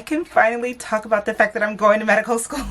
I can finally talk about the fact that I'm going to medical school.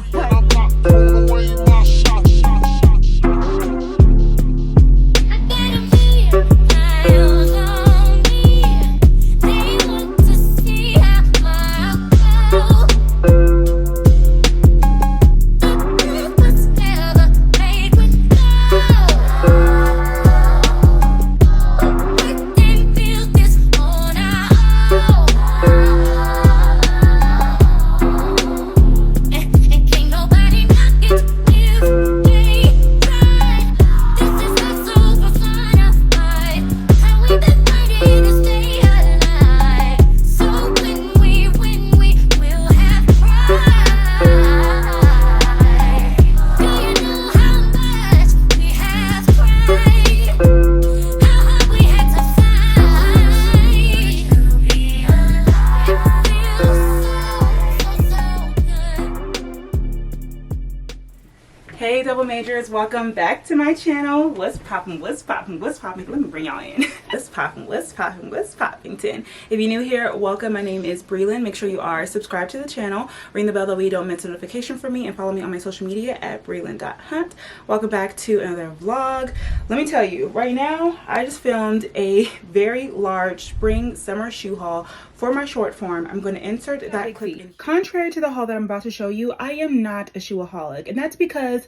Hey double majors, welcome back to my channel. What's poppin', what's poppin', what's poppin'? Let me bring y'all in. What's poppin', what's poppin', what's poppington? If you're new here, welcome. My name is Brelynn. Make sure you are subscribed to the channel, ring the bell that way you don't miss a notification from me, and follow me on my social media at brelynn.hunt. Welcome back to another vlog. Let me tell you, right now I just filmed a very large spring summer shoe haul for my short form. I'm going to insert that clip. Contrary to the haul that I'm about to show you, I am not a shoeaholic, and that's because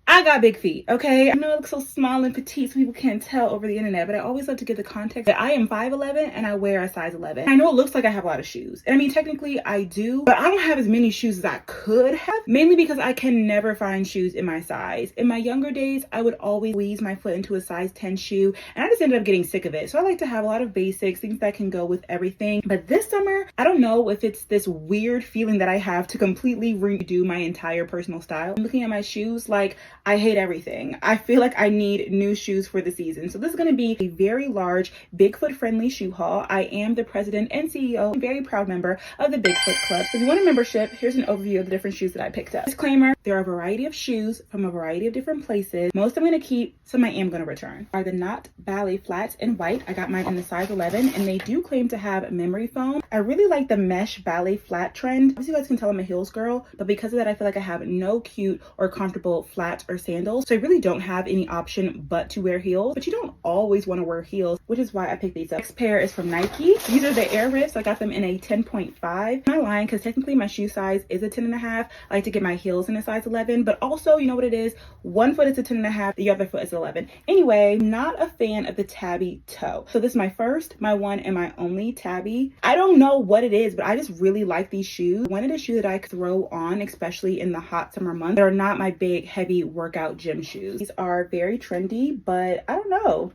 I got big feet, okay? I know I look so small and petite so people can't tell over the internet, but I always like to give the context that I am 5'11" and I wear a size 11. I know it looks like I have a lot of shoes, and I mean technically I do, but I don't have as many shoes as I could have, mainly because I can never find shoes in my size. In my younger days, I would always squeeze my foot into a size 10 shoe, and I just ended up getting sick of it. So I like to have a lot of basics, things that can go with everything. But this summer, I don't know if it's this weird feeling that I have to completely redo my entire personal style. I'm looking at my shoes like I hate everything. I feel like I need new shoes for the season. So this is going to be a very large Bigfoot friendly shoe haul. I am the president and CEO and very proud member of the Bigfoot Club. So if you want a membership, here's an overview of the different shoes that I picked up. Disclaimer, there are a variety of shoes from a variety of different places. Most I'm going to keep, some I am going to return. Are the Knot Ballet flats in white. I got mine in the size 11 and they do claim to have memory foam. I really like the mesh ballet flat trend. As you guys can tell, I'm a heels girl, but because of that, I feel like I have no cute or comfortable flats or sandals. So I really don't have any option but to wear heels, but you don't always want to wear heels, which is why I picked these up. Next pair is from Nike. These are the Air Rifts. I got them in a 10.5. I'm not lying because technically my shoe size is a 10.5. I like to get my heels in a size 11, but also you know what it is? One foot is a 10.5, the other foot is 11. Anyway, not a fan of the tabby toe. So this is my first, my one, and my only tabby. I don't know what it is, but I just really like these shoes. I wanted a shoe that I could throw on, especially in the hot summer months. They're not my big, heavy workout gym shoes. These are very trendy, but I don't know.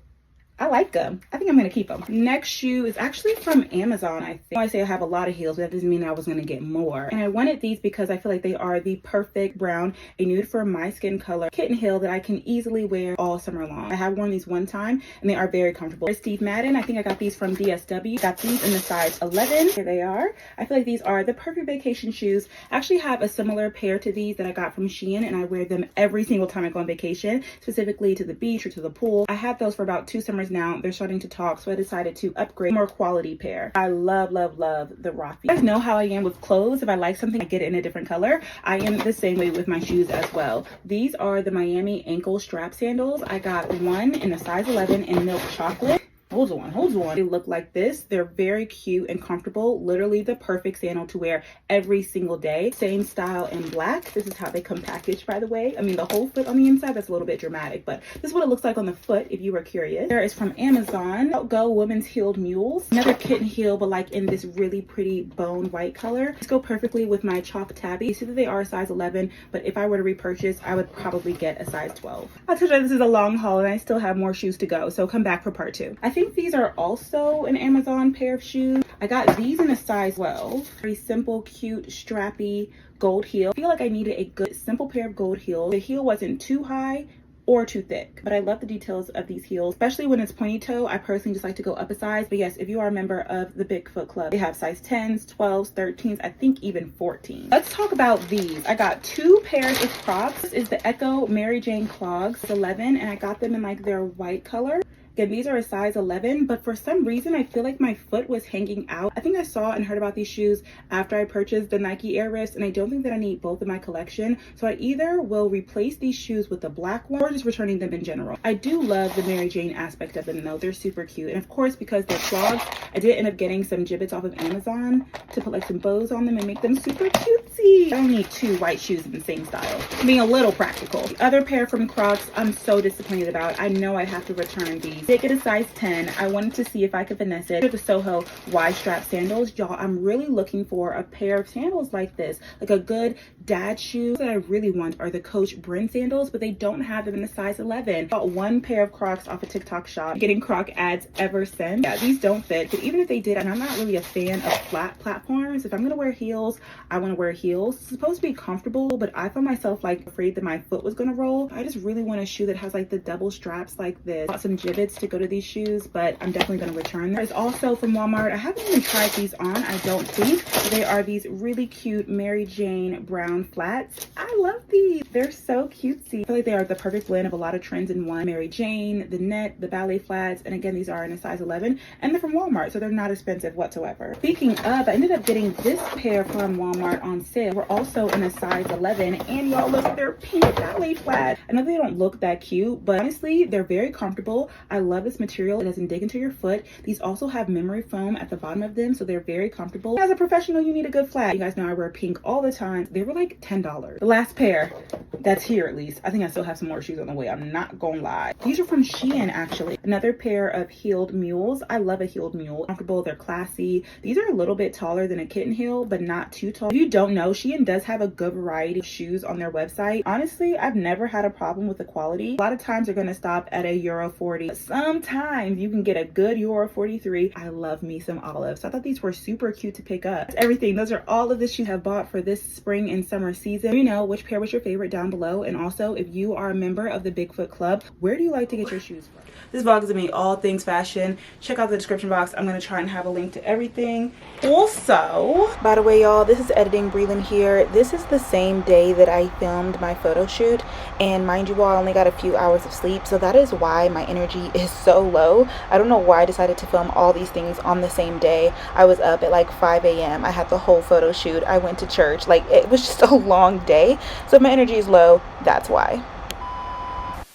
I like them. I think I'm going to keep them. Next shoe is actually from Amazon, I think. I say I have a lot of heels, but that doesn't mean I was going to get more. And I wanted these because I feel like they are the perfect brown, a nude for my skin color, kitten heel that I can easily wear all summer long. I have worn these one time and they are very comfortable. There's Steve Madden. I think I got these from DSW. Got these in the size 11. Here they are. I feel like these are the perfect vacation shoes. I actually have a similar pair to these that I got from SHEIN, and I wear them every single time I go on vacation, specifically to the beach or to the pool. I had those for about 2 summers now. They're starting to talk, so I decided to upgrade, more quality pair. I love the Rafi. You guys know how I am with clothes. If I like something, I get it in a different color. I am the same way with my shoes as well. These are the Miami ankle strap sandals. I got one in a size 11 in milk chocolate. Hold on. They look like this. They're very cute and comfortable. Literally the perfect sandal to wear every single day. Same style in black. This is how they come packaged, by the way. I mean, the whole foot on the inside, that's a little bit dramatic, but this is what it looks like on the foot if you were curious. There is from Amazon. Go Women's Heeled Mules. Another kitten heel, but like in this really pretty bone white color. These go perfectly with my chalk tabby. You see that they are a size 11, but if I were to repurchase, I would probably get a size 12. I told you this is a long haul and I still have more shoes to go, so come back for part 2. I think these are also an Amazon pair of shoes. I got these in a size 12. Very simple, cute, strappy gold heel. I feel like I needed a good, simple pair of gold heels. The heel wasn't too high or too thick, but I love the details of these heels, especially when it's pointy toe. I personally just like to go up a size, but yes, if you are a member of the Bigfoot Club, they have size 10s, 12s, 13s, I think even 14. Let's talk about these. I got 2 pairs of Crocs. This is the Echo Mary Jane clogs, 11, and I got them in like their white color. Again, these are a size 11, but for some reason I feel like my foot was hanging out. I think I saw and heard about these shoes after I purchased the Nike Air Wrist, and I don't think that I need both in my collection. So I either will replace these shoes with the black one or just returning them in general. I do love the Mary Jane aspect of them though. They're super cute. And of course, because they're clogs, I did end up getting some gibbets off of Amazon to put like some bows on them and make them super cutesy. I don't need two white shoes in the same style. I'm being a little practical. The other pair from Crocs, I'm so disappointed about. I know I have to return these. Did get a size 10. I wanted to see if I could finesse it. They're the Soho wide strap sandals. Y'all, I'm really looking for a pair of sandals like this, like a good dad shoe. That I really want are the Coach Brelynn sandals, but they don't have them in a size 11. Bought one pair of Crocs off a TikTok shop, getting Croc ads ever since. Yeah, these don't fit, but even if they did, and I'm not really a fan of flat platforms, if I'm gonna wear heels, I want to wear heels. It's supposed to be comfortable, but I found myself like afraid that my foot was gonna roll. I just really want a shoe that has like the double straps like this. Bought some gibbets to go to these shoes, but I'm definitely gonna return them. There's also from Walmart, I haven't even tried these on, I don't think. They are these really cute Mary Jane brown flats. I love these. They're so cutesy. I feel like they are the perfect blend of a lot of trends in one. Mary Jane, the net, the ballet flats, and again, these are in a size 11, and they're from Walmart, so they're not expensive whatsoever. Speaking of, I ended up getting this pair from Walmart on sale. We're also in a size 11, and y'all look at their pink ballet flats. I know they don't look that cute, but honestly, they're very comfortable. I love this material. It doesn't dig into your foot. These also have memory foam at the bottom of them, so they're very comfortable. As a professional, you need a good flat. You guys know I wear pink all the time. They were like $10. The last pair that's here, at least. I think I still have some more shoes on the way. I'm not gonna lie. These are from SHEIN, actually. Another pair of heeled mules. I love a heeled mule. Comfortable, they're classy. These are a little bit taller than a kitten heel, but not too tall. If you don't know, SHEIN does have a good variety of shoes on their website. Honestly, I've never had a problem with the quality. A lot of times they're gonna stop at a Euro 40. Sometimes you can get a good Euro 43. I love me some olive. So I thought these were super cute to pick up. That's everything. Those are all of the shoes I've bought for this spring and summer season. You know which pair was your favorite down below, and also if you are a member of the Bigfoot Club, where do you like to get your shoes from? This vlog is gonna be all things fashion. Check out the description box. I'm gonna try and have a link to everything. Also, by the way, y'all, this is editing Brelynn here. This is the same day that I filmed my photo shoot, and mind you all, I only got a few hours of sleep, so that is why my energy is so low. I don't know why I decided to film all these things on the same day. I was up at like 5 a.m. I had the whole photo shoot. I went to church. Like, it was just a long day, so if my energy is low, that's why.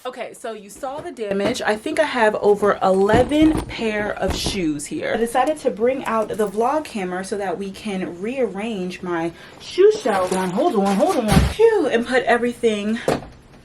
Okay, so you saw the damage. I think I have over 11 pair of shoes here. I decided to bring out the vlog camera so that we can rearrange my shoe shelf. Hold on. Phew, and put everything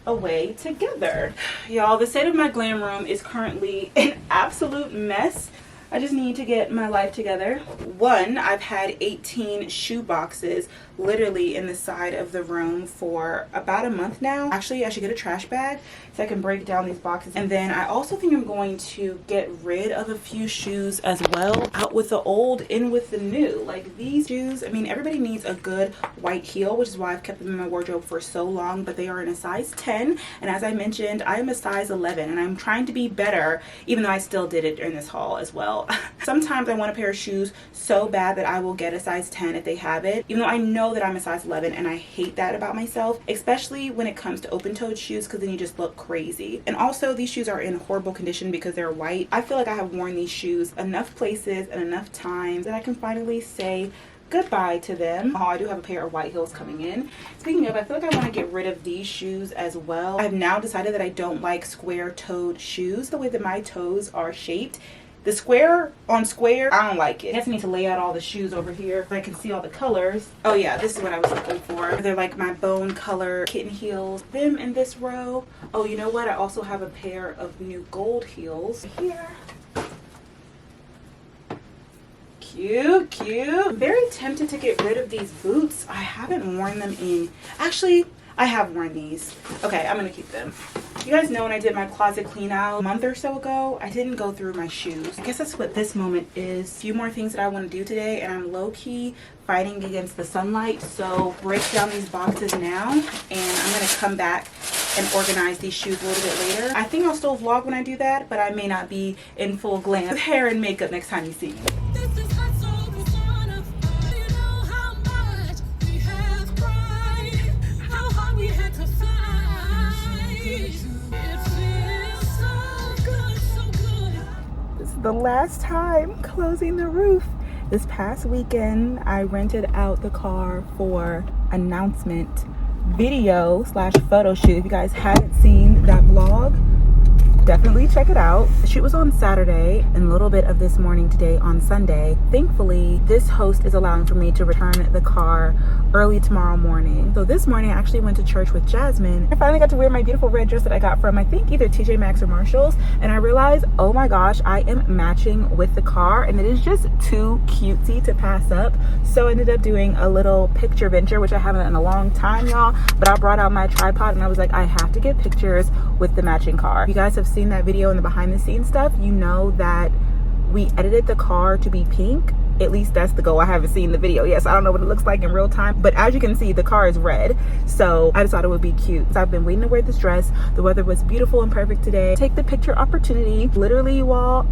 away together. Y'all, the state of my glam room is currently an absolute mess. I just need to get my life together. One, I've had 18 shoe boxes literally in the side of the room for about a month now. Actually, I should get a trash bag so I can break down these boxes. And then I also think I'm going to get rid of a few shoes as well. Out with the old, in with the new. Like these shoes, I mean, everybody needs a good white heel, which is why I've kept them in my wardrobe for so long, but they are in a size 10. And as I mentioned, I am a size 11, and I'm trying to be better, even though I still did it in this haul as well. Sometimes I want a pair of shoes so bad that I will get a size 10 if they have it, even though I know that I'm a size 11, and I hate that about myself, especially when it comes to open-toed shoes, because then you just look crazy. And also, these shoes are in horrible condition because they're white. I feel like I have worn these shoes enough places and enough times that I can finally say goodbye to them. Oh, I do have a pair of white heels coming in. Speaking of, I feel like I want to get rid of these shoes as well. I've now decided that I don't like square-toed shoes the way that my toes are shaped. The square on square, I don't like it. I guess I need to lay out all the shoes over here so I can see all the colors. Oh yeah, this is what I was looking for. They're like my bone color kitten heels. Them in this row. Oh, you know what? I also have a pair of new gold heels here. Cute. I'm very tempted to get rid of these boots. I haven't worn them in, actually, I have worn these. Okay, I'm gonna keep them. You guys know when I did my closet clean out a month or so ago, I didn't go through my shoes. I guess that's what this moment is. A few more things that I want to do today, and I'm low-key fighting against the sunlight, so break down these boxes now, and I'm gonna come back and organize these shoes a little bit later. I think I'll still vlog when I do that, but I may not be in full glam with hair and makeup next time you see me. the last time closing the roof. This past weekend, I rented out the car for announcement video slash photo shoot. If you guys haven't seen that vlog, definitely check it out. The shoot was on Saturday and a little bit of this morning today on Sunday. Thankfully, this host is allowing for me to return the car early tomorrow morning. So this morning I actually went to church with Jasmine. I finally got to wear my beautiful red dress that I got from, I think, either TJ Maxx or Marshalls, and I realized, oh my gosh, I am matching with the car and it is just too cutesy to pass up. So I ended up doing a little picture venture, which I haven't in a long time, y'all, but I brought out my tripod and I was like, I have to get pictures with the matching car. If you guys have seen that video and the behind the scenes stuff, you know that we edited the car to be pink. At least that's the goal. I haven't seen the video yet, so I don't know what it looks like in real time, but as you can see, the car is red, so I just thought it would be cute. So I've been waiting to wear this dress. The weather was beautiful and perfect today. Take the picture opportunity. Literally, you all,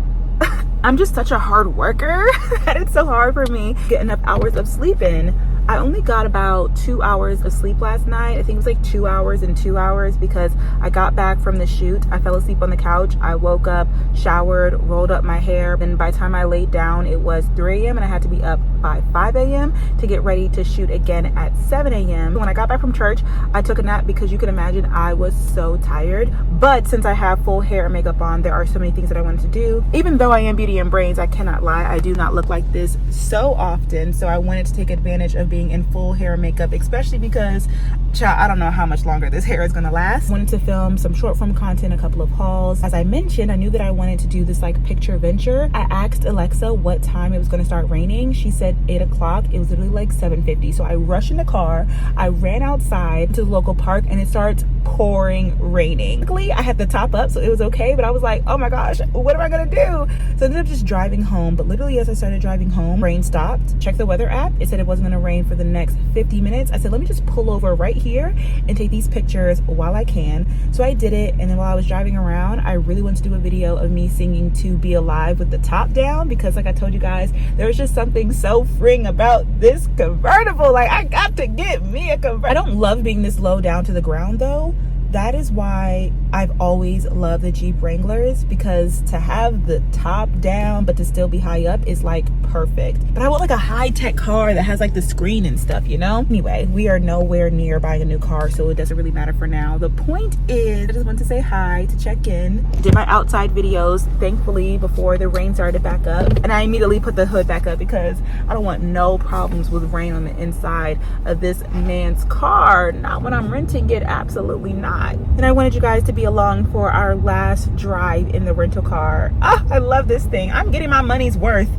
I'm just such a hard worker that it's so hard for me to get enough hours of sleep in. I only got about 2 hours of sleep last night. I think it was like 2 hours and 2 hours because I got back from the shoot. I fell asleep on the couch. I woke up, showered, rolled up my hair. Then by the time I laid down, it was 3 a.m. and I had to be up by 5 a.m. to get ready to shoot again at 7 a.m. When I got back from church, I took a nap because you can imagine I was so tired. But since I have full hair and makeup on, there are so many things that I wanted to do. Even though I am beauty and brains, I cannot lie, I do not look like this so often. So I wanted to take advantage of being in full hair and makeup, especially because, child, I don't know how much longer this hair is gonna last. I wanted to film some short form content, a couple of hauls. As I mentioned, I knew that I wanted to do this like picture venture. I asked Alexa what time it was gonna start raining. She said 8 o'clock. It was literally like 7:50. So I rushed in the car, I ran outside to the local park, and it starts pouring raining. Luckily, I had the top up, so it was okay, but I was like, oh my gosh, what am I gonna do? So I ended up just driving home, but literally as I started driving home, rain stopped. Checked the weather app. It said it wasn't gonna rain for the next 50 minutes. I said, let me just pull over right here and take these pictures while I can. So I did it, and then while I was driving around, I really wanted to do a video of me singing To Be Alive with the top down, because like I told you guys, there was just something so freeing about this convertible. Like, I got to get me a convertible. I don't love being this low down to the ground though. That is why I've always loved the Jeep Wranglers, because to have the top down but to still be high up is like perfect. But I want like a high-tech car that has like the screen and stuff, you know? Anyway, we are nowhere near buying a new car, so it doesn't really matter for now. The point is, I just want to say hi, to check in. Did my outside videos, thankfully, before the rain started back up. And I immediately put the hood back up because I don't want no problems with rain on the inside of this man's car. Not when I'm renting it, absolutely not. And I wanted you guys to be along for our last drive in the rental car. I love this thing. I'm getting my money's worth.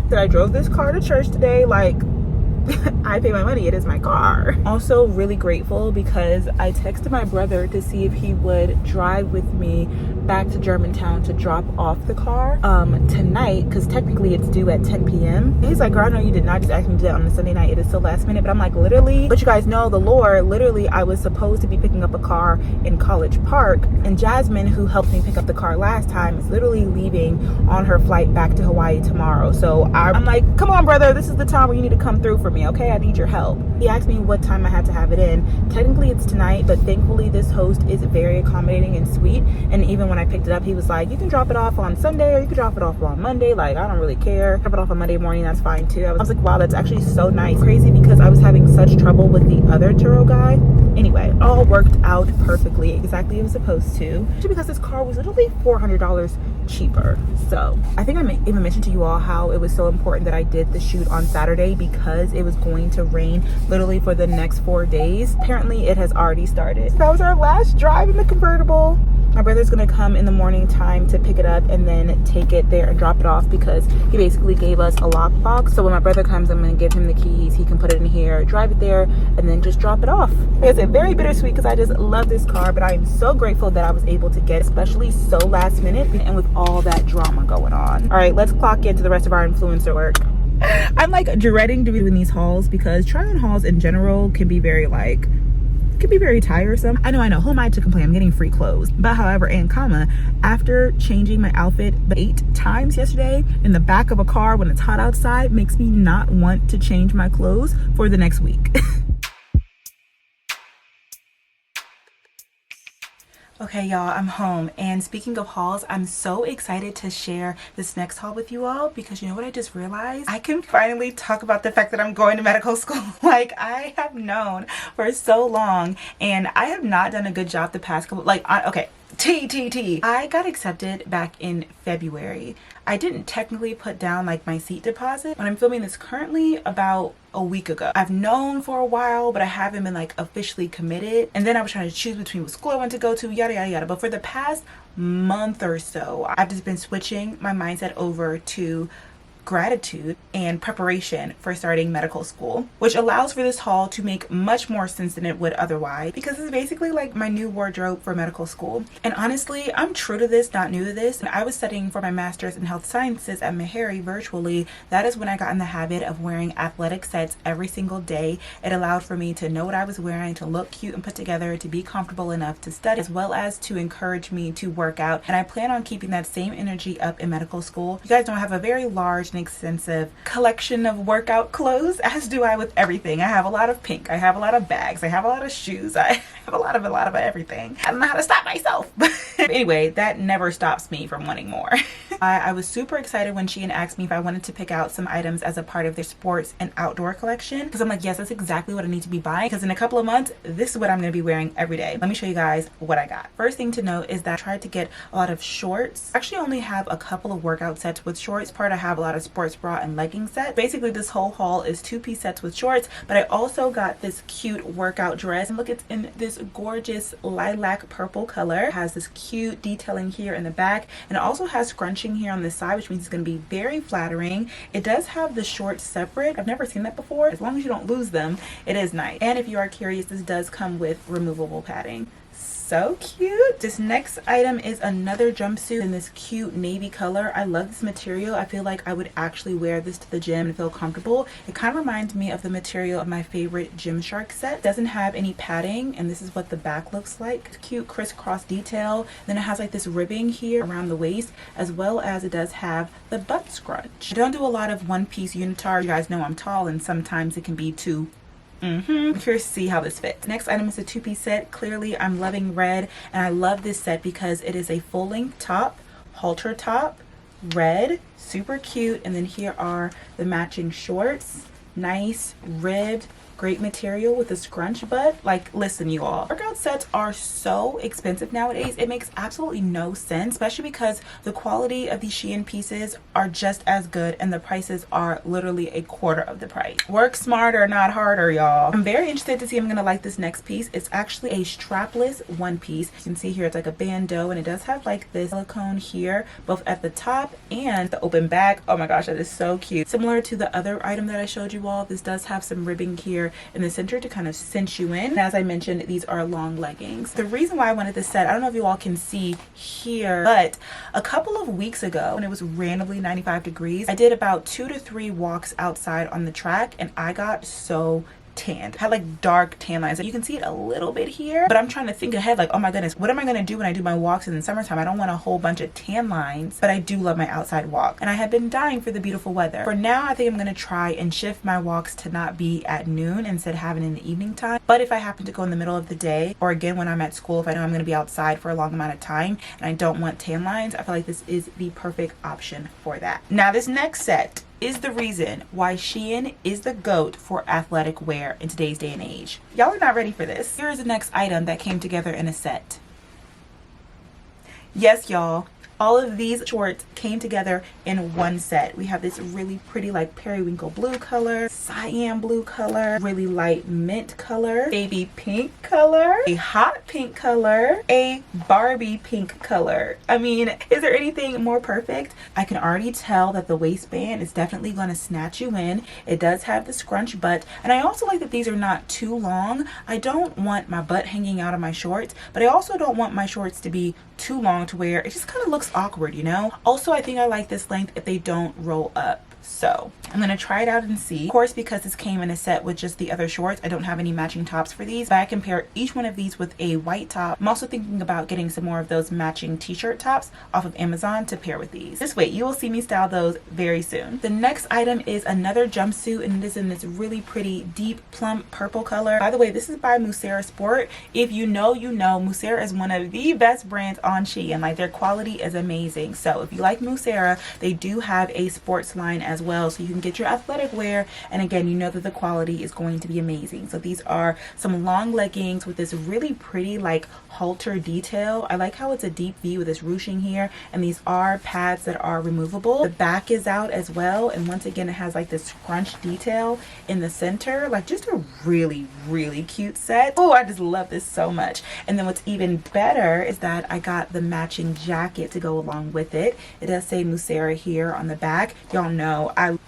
That I drove this car to church today, like, I pay my money, it is my car. Also really grateful because I texted my brother to see if he would drive with me back to Germantown to drop off the car tonight, because technically it's due at 10 p.m. He's like, girl, I know you did not just ask me to do that on a Sunday night, it is so last minute. But I'm like, literally, but you guys know the lore, literally I was supposed to be picking up a car in College Park, and Jasmine, who helped me pick up the car last time, is literally leaving on her flight back to Hawaii tomorrow. So I'm like, come on brother, this is the time where you need to come through for me, okay? I need your help. He asked me what time I had to have it in. Technically it's tonight, but thankfully this host is very accommodating and sweet, and even when I picked it up, he was like, you can drop it off on Sunday or you can drop it off on Monday, like I don't really care. Drop it off on Monday morning, that's fine too. I was like, wow, that's actually so nice. Crazy, because I was having such trouble with the other Turo guy. Anyway, it all worked out perfectly, exactly as it was supposed to, especially because this car was literally $400 cheaper. So I think I even mentioned to you all how it was so important that I did the shoot on Saturday, because it was going to rain literally for the next 4 days. Apparently it has already started. That was our last drive in the convertible. My brother's gonna come in the morning time to pick it up and then take it there and drop it off, because he basically gave us a lockbox. So when my brother comes, I'm gonna give him the keys. He can put it in here, drive it there, and then just drop it off. It's very bittersweet because I just love this car, but I am so grateful that I was able to get, especially so last minute and with all that drama going on. All right, let's clock into the rest of our influencer work. I'm like dreading doing these hauls because try-on hauls in general can be very tiresome. I know, who am I to complain? I'm getting free clothes. But however, and comma, after changing my outfit 8 times yesterday in the back of a car when it's hot outside, makes me not want to change my clothes for the next week. Okay, y'all, I'm home, and speaking of hauls, I'm so excited to share this next haul with you all because you know what I just realized? I can finally talk about the fact that I'm going to medical school. Like, I have known for so long, and I have not done a good job the past couple, okay, I got accepted back in February. I didn't technically put down like my seat deposit when I'm filming this currently about a week ago. I've known for a while, but I haven't been like officially committed. And then I was trying to choose between what school I want to go to, yada, yada, yada. But for the past month or so, I've just been switching my mindset over to gratitude and preparation for starting medical school, which allows for this haul to make much more sense than it would otherwise because it's basically like my new wardrobe for medical school. And honestly, I'm true to this, not new to this. When I was studying for my master's in health sciences at Meharry virtually, that is when I got in the habit of wearing athletic sets every single day. It allowed for me to know what I was wearing, to look cute and put together, to be comfortable enough to study, as well as to encourage me to work out. And I plan on keeping that same energy up in medical school. You guys know I have a very large and extensive collection of workout clothes, as do I with everything. I have a lot of pink, I have a lot of bags, I have a lot of shoes, I have a lot of everything. I don't know how to stop myself. But anyway, that never stops me from wanting more. I was super excited when SHEIN asked me if I wanted to pick out some items as a part of their sports and outdoor collection, because I'm like, yes, that's exactly what I need to be buying, because in a couple of months this is what I'm going to be wearing every day. Let me show you guys what I got. First thing to note is that I tried to get a lot of shorts. I actually only have a couple of workout sets with shorts. Part I have a lot of sports bra and legging sets. Basically this whole haul is 2-piece sets with shorts, but I also got this cute workout dress. And look, it's in this gorgeous lilac purple color. It has this cute detailing here in the back, and it also has scrunching here on the side, which means it's going to be very flattering. It does have the shorts separate. I've never seen that before. As long as you don't lose them, it is nice. And if you are curious, this does come with removable padding. So cute. This next item is another jumpsuit in this cute navy color. I love this material. I feel like I would actually wear this to the gym and feel comfortable. It kind of reminds me of the material of my favorite Gymshark set. It doesn't have any padding, and this is what the back looks like. Cute crisscross detail. Then it has like this ribbing here around the waist, as well as it does have the butt scrunch. I don't do a lot of one-piece unitards. You guys know I'm tall, and sometimes it can be too I'm curious to see how this fits. Next item is a 2-piece set. Clearly I'm loving red, and I love this set because it is a full-length top, halter top, red, super cute, and then here are the matching shorts. Nice ribbed, great material with a scrunch butt. Like, listen, you all, workout sets are so expensive nowadays. It makes absolutely no sense, especially because the quality of these SHEIN pieces are just as good and the prices are literally a quarter of the price. Work smarter, not harder, y'all. I'm very interested to see if I'm gonna like this next piece. It's actually a strapless one piece. You can see here it's like a bandeau, and it does have like this silicone here, both at the top and the open back. Oh my gosh, that is so cute. Similar to the other item that I showed you all, this does have some ribbing here in the center to kind of cinch you in. And as I mentioned, these are long leggings. The reason why I wanted this set, I don't know if you all can see here, but a couple of weeks ago when it was randomly 95 degrees, I did about 2 to 3 walks outside on the track, and I got so tanned. I had like dark tan lines. You can see it a little bit here, but I'm trying to think ahead, like, oh my goodness, what am I going to do when I do my walks in the summertime? I don't want a whole bunch of tan lines, but I do love my outside walk, and I have been dying for the beautiful weather. For now, I think I'm going to try and shift my walks to not be at noon, instead of having in the evening time. But if I happen to go in the middle of the day, or again when I'm at school, if I know I'm going to be outside for a long amount of time and I don't want tan lines, I feel like this is the perfect option for that. Now this next set is the reason why SHEIN is the GOAT for athletic wear in today's day and age. Y'all are not ready for this. Here is the next item that came together in a set. Yes, y'all. All of these shorts came together in one set. We have this really pretty like periwinkle blue color, cyan blue color, really light mint color, baby pink color, a hot pink color, a Barbie pink color. I mean, is there anything more perfect? I can already tell that the waistband is definitely going to snatch you in. It does have the scrunch butt, and I also like that these are not too long. I don't want my butt hanging out of my shorts, but I also don't want my shorts to be too long to wear. It just kind of looks awkward, you know? Also, I think I like this length if they don't roll up. So I'm gonna try it out and see. Of course, because this came in a set with just the other shorts, I don't have any matching tops for these, but I compare each one of these with a white top. I'm also thinking about getting some more of those matching t-shirt tops off of Amazon to pair with these. Just wait, you will see me style those very soon. The next item is another jumpsuit, and it is in this really pretty deep plum purple color. By the way, this is by SHEIN Sport. If you know, you know, SHEIN is one of the best brands on SHEIN. Like, their quality is amazing. So if you like SHEIN, they do have a sports line as well, so you can get your athletic wear, and again, you know that the quality is going to be amazing. So these are some long leggings with this really pretty like halter detail. I like how it's a deep V with this ruching here, and these are pads that are removable. The back is out as well, and once again it has like this scrunch detail in the center. Like, just a really cute set. Oh, I just love this so much. And then what's even better is that I got the matching jacket to go along with it. It does say SHEIN here on the back. Y'all know I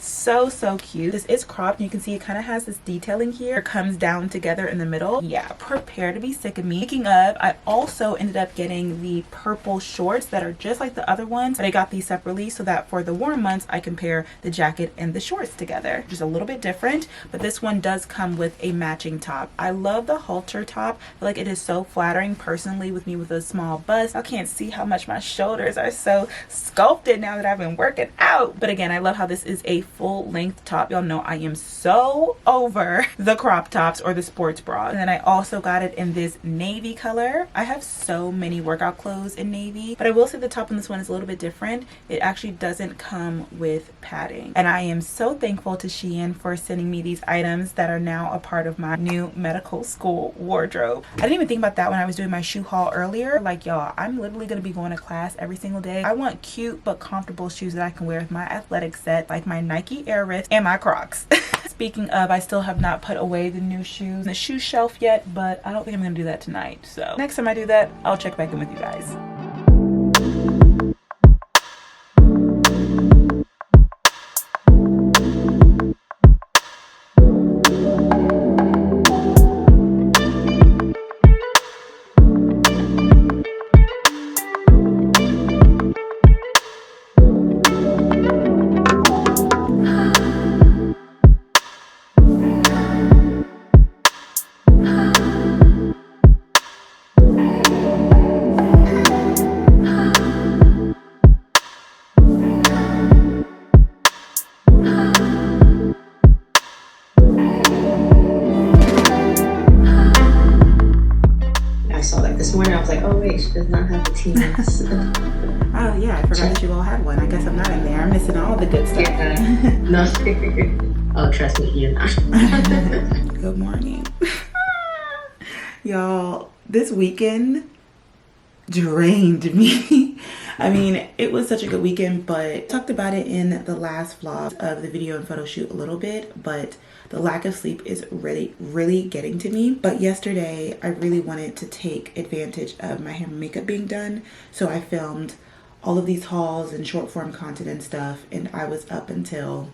so cute. This is cropped, and you can see it kind of has this detailing here. It comes down together in the middle. Yeah, prepare to be sick of me. Speaking of, I also ended up getting the purple shorts that are just like the other ones, but I got these separately so that for the warm months I compare the jacket and the shorts together. Just a little bit different, but this one does come with a matching top. I love the halter top. I feel like it is so flattering personally with me with a small bust. I can't see how much my shoulders are so sculpted now that I've been working out. But again, I love how this is a full length top. Y'all know I am so over the crop tops or the sports bra. And then I also got it in this navy color. I have so many workout clothes in navy, but I will say the top on this one is a little bit different. It actually doesn't come with padding, and I am so thankful to SHEIN for sending me these items that are now a part of my new medical school wardrobe. I didn't even think about that when I was doing my shoe haul earlier. Like, y'all, I'm literally gonna be going to class every single day. I want cute but comfortable shoes that I can wear with my athletic set, like my Nike Air Rift and my Crocs. Speaking of, I still have not put away the new shoes on the shoe shelf yet, but I don't think I'm gonna do that tonight. So next time I do that, I'll check back in with you guys. This morning I was like, oh wait, she does not have a Tina's. Oh yeah, I forgot that you all had one. I guess I'm not in there. I'm missing all the good stuff. Yeah. No. Oh, trust me, you're not. Good morning. Y'all, this weekend drained me. I mean, it was such a good weekend, but I talked about it in the last vlog of the video and photo shoot a little bit, but the lack of sleep is really getting to me. But yesterday I really wanted to take advantage of my hair and makeup being done, so I filmed all of these hauls and short form content and stuff, and I was up until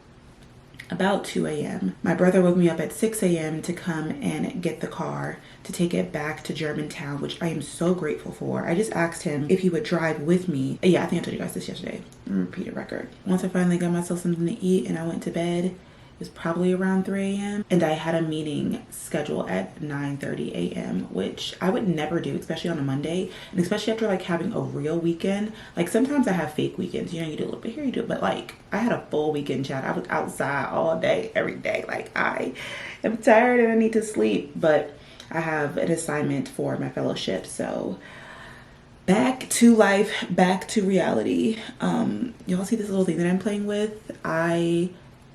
about 2 a.m. My brother woke me up at 6 a.m. to come and get the car to take it back to Germantown, which I am so grateful for. I just asked him if he would drive with me. Yeah, I think I told you guys this yesterday. Repeat a record. Once I finally got myself something to eat and I went to bed, it was probably around 3 a.m. and I had a meeting scheduled at 9:30 a.m. which I would never do, especially on a Monday, and especially after like having a real weekend. Like, sometimes I have fake weekends, you know, you do a little bit here, you do it, but like I had a full weekend, chat. I was outside all day, every day. Like, I am tired and I need to sleep, but I have an assignment for my fellowship, so back to life, back to reality. Y'all see this little thing that I'm playing with? I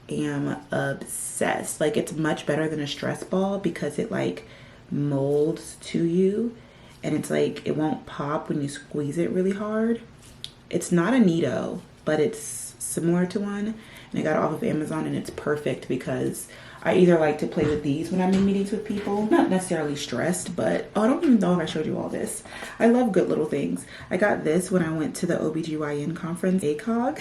am obsessed. Like, it's much better than a stress ball because it like molds to you, and it's like it won't pop when you squeeze it really hard. It's not a Neato, but it's similar to one, and I got it off of Amazon, and it's perfect because I either like to play with these when I'm in meetings with people, not necessarily stressed, but oh, I don't even know if I showed you all this. I love good little things. I got this when I went to the OBGYN conference, ACOG.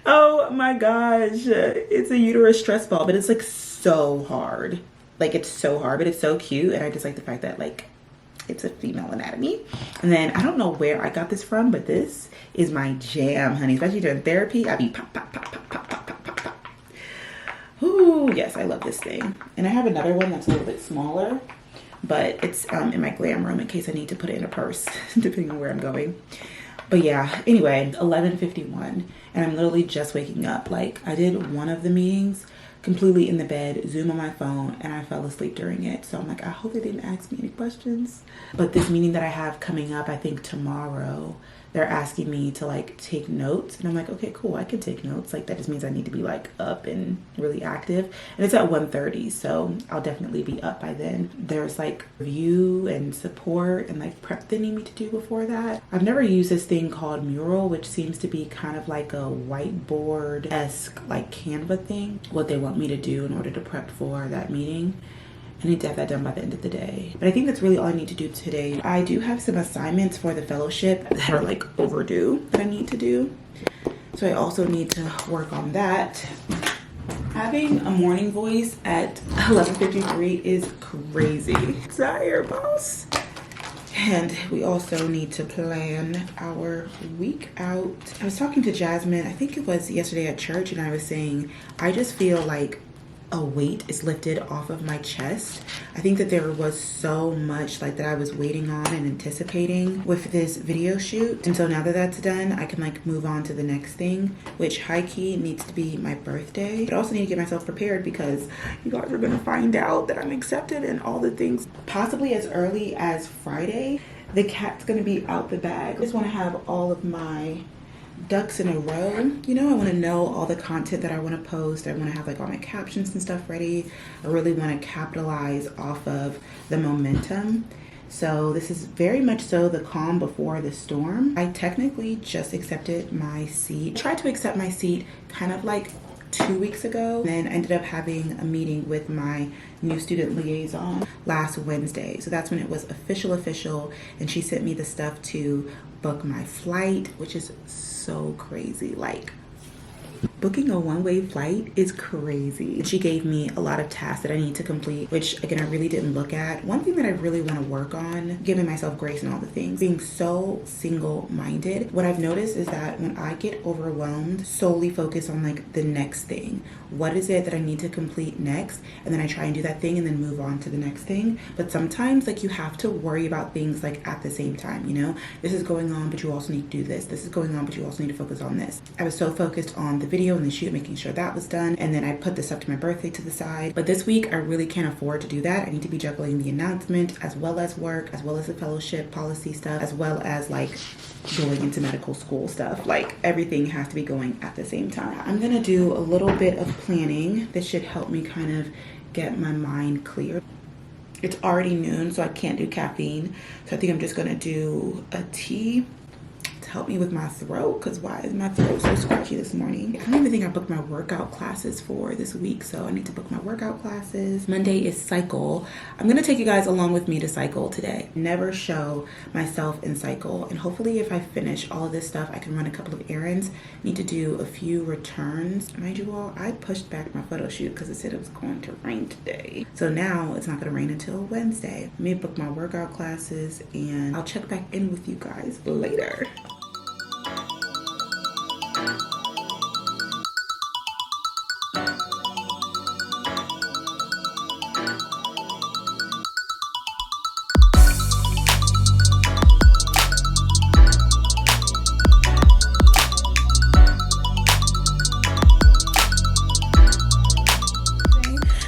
Oh my gosh, it's a uterus stress ball, but it's like so hard. Like, it's so hard, but it's so cute, and I just like the fact that like It's a female anatomy. And then I don't know where I got this from, but this is my jam, honey. Especially during therapy, I be pop, pop, pop, pop, pop, pop, pop, pop, pop. Ooh, yes, I love this thing. And I have another one that's a little bit smaller, but it's in my glam room in case I need to put it in a purse, depending on where I'm going. But yeah, anyway, 11:51, and I'm literally just waking up. Like, I did one of the meetings completely in the bed, Zoom on my phone, and I fell asleep during it. So I'm like, I hope they didn't ask me any questions. But this meeting that I have coming up, I think tomorrow, they're asking me to like take notes, and I'm like, okay, cool, I can take notes. Like, that just means I need to be like up and really active. And it's at 1:30, so I'll definitely be up by then. There's like review and support and like prep they need me to do before that. I've never used this thing called Mural, which seems to be kind of like a whiteboard-esque like Canva thing, what they want me to do in order to prep for that meeting. I need to have that done by the end of the day. But I think that's really all I need to do today. I do have some assignments for the fellowship that are like overdue that I need to do. So I also need to work on that. Having a morning voice at 11:53 is crazy. Tired, boss. And we also need to plan our week out. I was talking to Jasmine, I think it was yesterday at church, and I was saying, I just feel like a weight is lifted off of my chest. I think that there was so much like that I was waiting on and anticipating with this video shoot. And so now that that's done, I can like move on to the next thing, which high key needs to be my birthday. But I also need to get myself prepared because you guys are gonna find out that I'm accepted and all the things possibly as early as Friday. The cat's gonna be out the bag. I just wanna have all of my ducks in a row. You know, I want to know all the content that I want to post. I want to have like all my captions and stuff ready. I really want to capitalize off of the momentum. So this is very much so the calm before the storm. I technically just accepted my seat. I tried to accept my seat kind of like 2 weeks ago. Then I ended up having a meeting with my new student liaison last Wednesday. So that's when it was official, and she sent me the stuff to book my flight, which is so crazy. Like, booking a one-way flight is crazy. She gave me a lot of tasks that I need to complete, which again, I really didn't look at. One thing that I really want to work on, giving myself grace and all the things, being so single-minded. What I've noticed is that when I get overwhelmed, solely focus on like the next thing. What is it that I need to complete next? And then I try and do that thing and then move on to the next thing. But sometimes like you have to worry about things like at the same time, you know? This is going on, but you also need to do this. This is going on, but you also need to focus on this. I was so focused on the video and the shoot, making sure that was done, and then I put this up to my birthday to the side. But this week I really can't afford to do that. I need to be juggling the announcement as well as work, as well as the fellowship policy stuff, as well as like going into medical school stuff. Like, everything has to be going at the same time. I'm gonna do a little bit of planning. This should help me kind of get my mind clear. It's already noon, so I can't do caffeine, so I think I'm just gonna do a tea to help me with my throat, because why is my throat so scratchy this morning? I don't even think I booked my workout classes for this week, so I need to book my workout classes. Monday is cycle. I'm gonna take you guys along with me to cycle today. Never show myself in cycle, and hopefully if I finish all of this stuff, I can run a couple of errands. Need to do a few returns. Mind you all, I pushed back my photo shoot because it said it was going to rain today. So now it's not gonna rain until Wednesday. Let me book my workout classes, and I'll check back in with you guys later.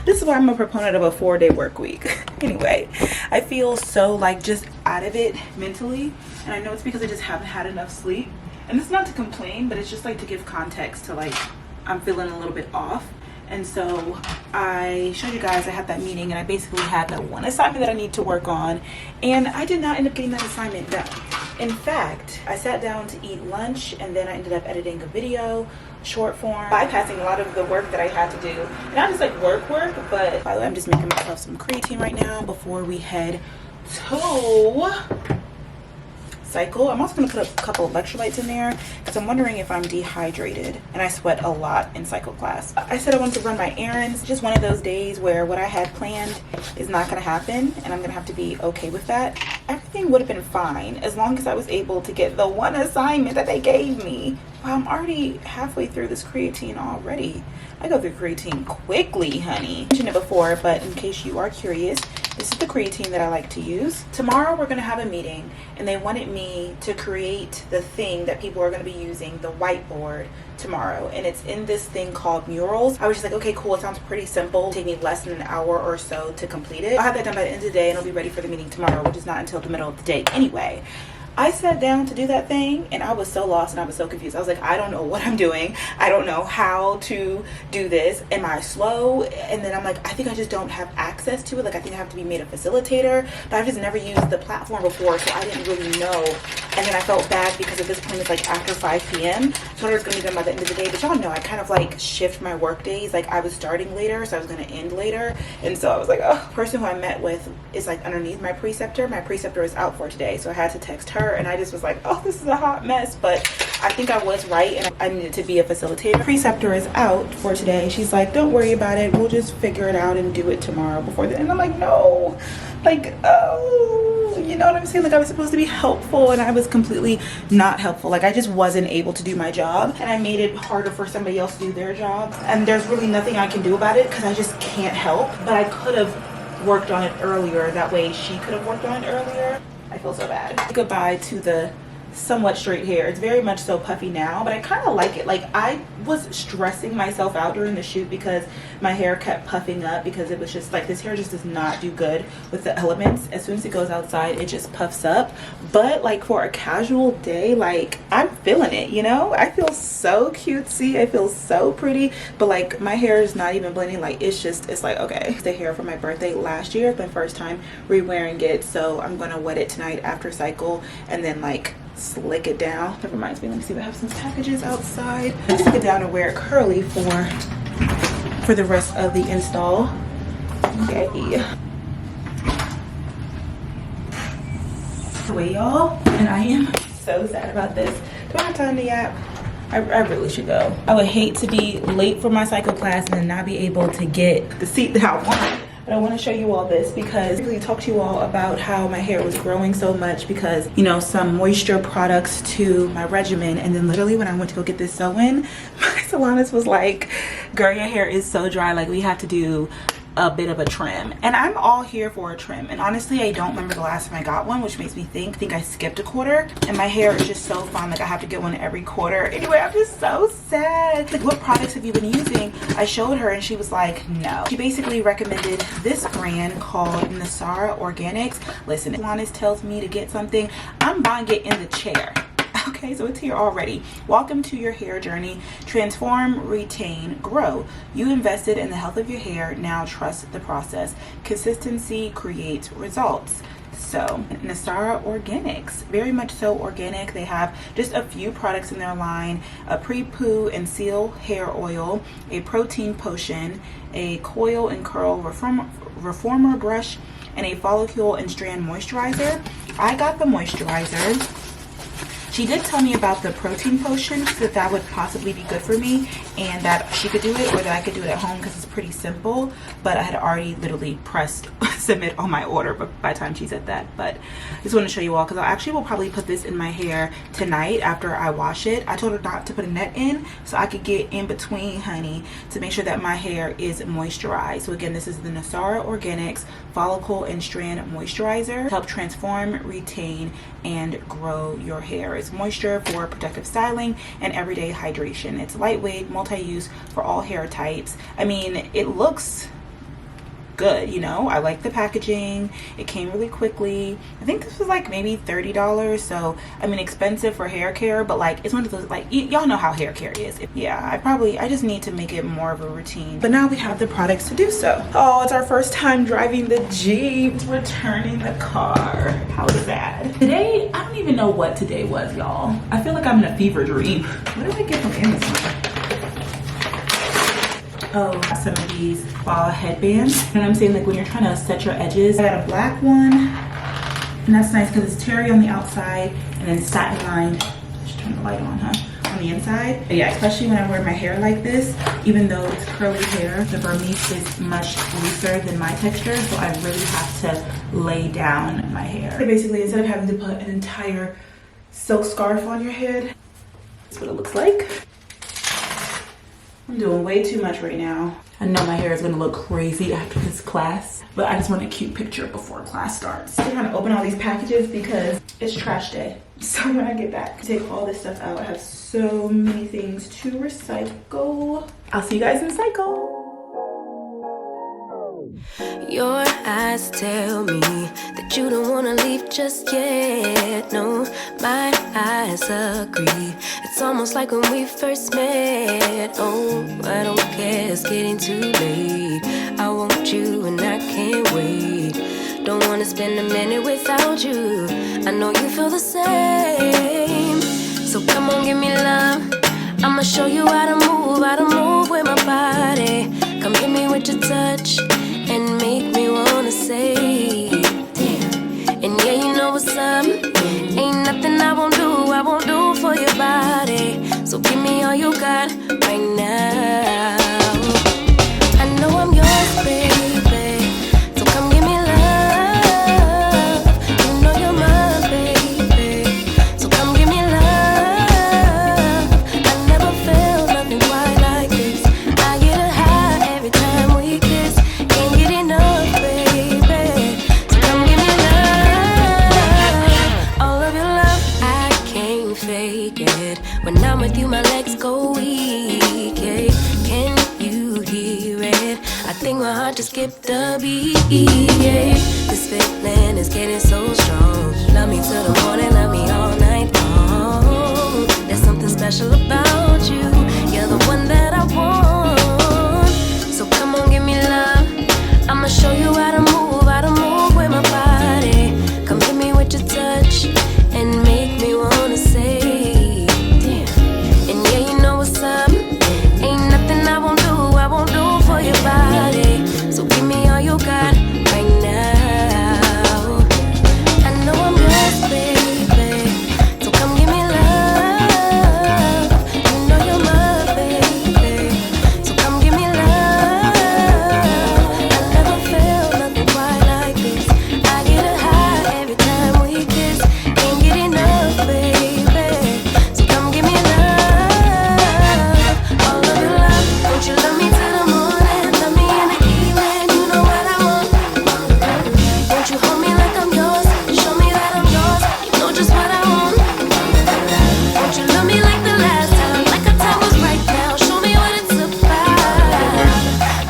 This is why I'm a proponent of a 4-day work week. Anyway, I feel so like just out of it mentally, and I know it's because I just haven't had enough sleep. And it's not to complain, but it's just like to give context to like I'm feeling a little bit off. And so I showed you guys I had that meeting, and I basically had that one assignment that I need to work on, and I did not end up getting that assignment done. In fact, I sat down to eat lunch, and then I ended up editing a video, short form, bypassing a lot of the work that I had to do. Not just like work, but by the way, I'm just making myself some creatine right now before we head to cycle. I'm also going to put a couple electrolytes in there because I'm wondering if I'm dehydrated, and I sweat a lot in cycle class. I said I wanted to run my errands. Just one of those days where what I had planned is not going to happen, and I'm going to have to be okay with that. Everything would have been fine as long as I was able to get the one assignment that they gave me. Wow, I'm already halfway through this creatine already. I go through creatine quickly, honey. I mentioned it before, but in case you are curious, this is the creatine that I like to use. Tomorrow we're gonna have a meeting, and they wanted me to create the thing that people are gonna be using, the whiteboard, tomorrow. And it's in this thing called murals. I was just like, okay, cool, it sounds pretty simple. It'll take me less than an hour or so to complete it. I'll have that done by the end of the day, and it'll be ready for the meeting tomorrow, which is not until the middle of the day anyway. I sat down to do that thing, and I was so lost and I was so confused. I was like, I don't know what I'm doing. I don't know how to do this. Am I slow? And then I'm like, I think I just don't have access to it. Like, I think I have to be made a facilitator, but I've just never used the platform before, so I didn't really know. And then I felt bad because at this point it's like after 5 p.m. So I was going to be done by the end of the day, but y'all know I kind of like shift my work days. Like, I was starting later, so I was going to end later. And so I was like, oh, the person who I met with is like underneath my preceptor. My preceptor is out for today, so I had to text her. And I just was like, oh, this is a hot mess, but I think I was right, and I needed to be a facilitator. Preceptor is out for today. She's like, don't worry about it, we'll just figure it out and do it tomorrow before the end. I'm like, no, like, oh, you know what I'm saying? Like, I was supposed to be helpful, and I was completely not helpful. Like, I just wasn't able to do my job, and I made it harder for somebody else to do their job, and there's really nothing I can do about it because I just can't help. But I could have worked on it earlier. That way she could have worked on it earlier. I feel so bad. Goodbye to the somewhat straight hair. It's very much so puffy now, but I kind of like it. Like, I was stressing myself out during the shoot because my hair kept puffing up, because it was just like, this hair just does not do good with the elements. As soon as it goes outside, it just puffs up. But like, for a casual day, like, I'm feeling it, you know? I feel so cutesy, I feel so pretty, but like, my hair is not even blending. Like, it's just, it's like, okay. It's the hair from my birthday last year. It's my first time re-wearing it, so I'm gonna wet it tonight after cycle and then like slick it down. That reminds me, let me see, we have some packages outside. Slick it down and wear it curly for the rest of the install. Yay. Wait, y'all, and I am so sad about this. Do I have time to yap? I really should go. I would hate to be late for my cycle class and then not be able to get the seat that I want. But I want to show you all this because I really talked to you all about how my hair was growing so much because, you know, some moisture products to my regimen. And then literally when I went to go get this sew-in, my salonist was like, girl, your hair is so dry, like we have to do a bit of a trim. And I'm all here for a trim, and honestly I don't remember the last time I got one, which makes me think I skipped a quarter, and my hair is just so fine, like I have to get one every quarter. Anyway, I'm just so sad. Like, what products have you been using? I showed her and she was like, no. She basically recommended this brand called Nasara Organics. Listen, if Salonist tells me to get something, I'm buying it in the chair. Okay, so it's here already. Welcome to your hair journey. Transform, retain, grow. You invested in the health of your hair. Now trust the process. Consistency creates results. So, Nasara Organics, very much so organic. They have just a few products in their line: a pre-poo and seal hair oil, a protein potion, a coil and curl reformer brush, and a follicle and strand moisturizer. I got the moisturizer. She did tell me about the protein potion, so that would possibly be good for me, and that she could do it or that I could do it at home because it's pretty simple. But I had already literally pressed submit on my order by the time she said that. But I just want to show you all because I actually will probably put this in my hair tonight after I wash it. I told her not to put a net in so I could get in between, honey, to make sure that my hair is moisturized. So again, this is the Nasara Organics Follicle and Strand Moisturizer. Help transform, retain, and grow your hair. It's moisture for protective styling and everyday hydration. It's lightweight, multi-use for all hair types. I mean, it looks good, you know. I like the packaging. It came really quickly. I think this was like maybe $30, so I mean, expensive for hair care, but like, it's one of those, like, y'all know how hair care is. Yeah, I just need to make it more of a routine. But now we have the products to do so. Oh, it's our first time driving the Jeep. Returning the car. How is that? Today, I don't even know what today was, y'all. I feel like I'm in a fever dream. What did I get from Amazon? Oh, some of these fall headbands. You know what I'm saying? Like when you're trying to set your edges. I got a black one, And that's nice because it's terry on the outside and then satin lined. Just turn the light on, huh? On the inside. But yeah, especially when I wear my hair like this, even though it's curly hair, the Burmese is much looser than my texture, so I really have to lay down my hair. So basically, instead of having to put an entire silk scarf on your head, that's what it looks like. I'm doing way too much right now. I know my hair is gonna look crazy after this class, but I just want a cute picture before class starts. I'm trying to open all these packages because it's trash day. So when I get back, take all this stuff out. I have so many things to recycle. I'll see you guys in cycle. Your eyes tell me that you don't wanna leave just yet. No, my eyes agree. It's almost like when we first met. Oh, I don't care, it's getting too late. I want you and I can't wait. Don't wanna spend a minute without you. I know you feel the same. So come on, give me love. I'ma show you how to move with my body. Come hit me with your touch and make me wanna say, damn. And yeah, you know what's up. Ain't nothing I won't do for your body. So give me all you got right now. I know I'm yours, baby. So come give me love. You know you're mine, baby. So come give me love. I never felt nothing quite like this. I get a high every time we kiss. Can't get enough, baby. So come give me love. All of your love, I can't fake it. When I'm with you, my legs go weak. Yeah. Can you hear it? I think my heart just skipped a beat. Yeah. This feeling is getting so strong. Love me till the morning, love me all night long. There's something special about you. You're the one that I want. So come on, give me love. I'ma show you how to move with my body. Come hit me with your touch and make me wanna say, damn. And yeah, you know what's up. Ain't nothing I won't do for your body. So give me all you got right now. I know I'm yours, baby. So come give me love. You know you're my baby. So come give me love. I never felt nothing quite like this. I get a high every time we kiss. Can't get enough, baby. So come give me love. All of your love. Won't you love me till the morning? Love me in the evening. You know what I want. Won't you hold me like I'm yours? Show me that I'm yours. You know just what I want. Won't you love me like the last time? Like our time was right now. Show me what it's about.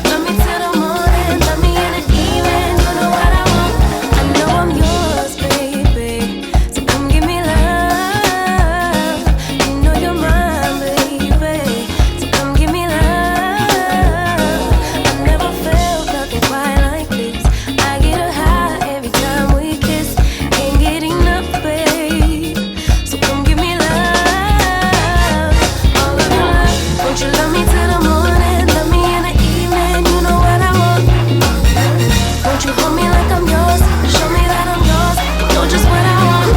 Love me till the morning. Love me in the evening. You know what I want. I know I'm yours, baby. So come give me love. You know you're mine, baby. So come give me love. I never felt nothing quite like this. I get a high every time we kiss. Can't get enough, babe. So come give me love. All of your love. Won't you love me till the morning? Love me in the evening. You know what I want. Won't you hold me like I'm yours? Show me that I'm yours. You know just what I want.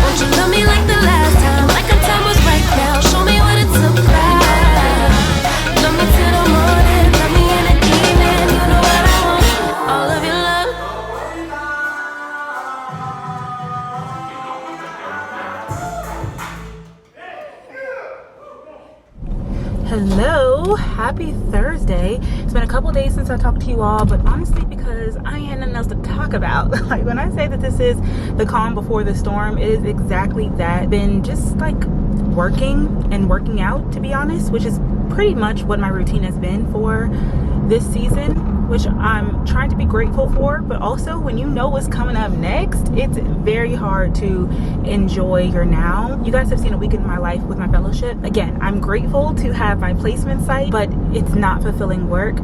Won't you love me like the last time? Like our time was right now. Show me what it's about. Love me till the morning. Love me in the evening. You know what I want. All of your love. Hello, happy Thursday. It's been a couple days since I talked to you all, but honestly because I ain't had nothing else to talk about. Like when I say that this is the calm before the storm, it is exactly that. Been just like working and working out, to be honest, which is pretty much what my routine has been for this season, which I'm trying to be grateful for. But also when you know what's coming up next, it's very hard to enjoy your now. You guys have seen a week in my life with my fellowship. Again, I'm grateful to have my placement site, but it's not fulfilling work.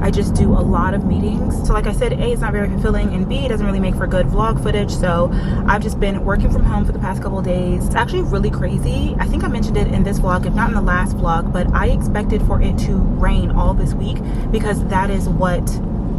I just do a lot of meetings. So like I said, A, it's not very fulfilling, and B, it doesn't really make for good vlog footage. So I've just been working from home for the past couple of days. It's actually really crazy. I think I mentioned it in this vlog, if not in the last vlog, but I expected for it to rain all this week because that is what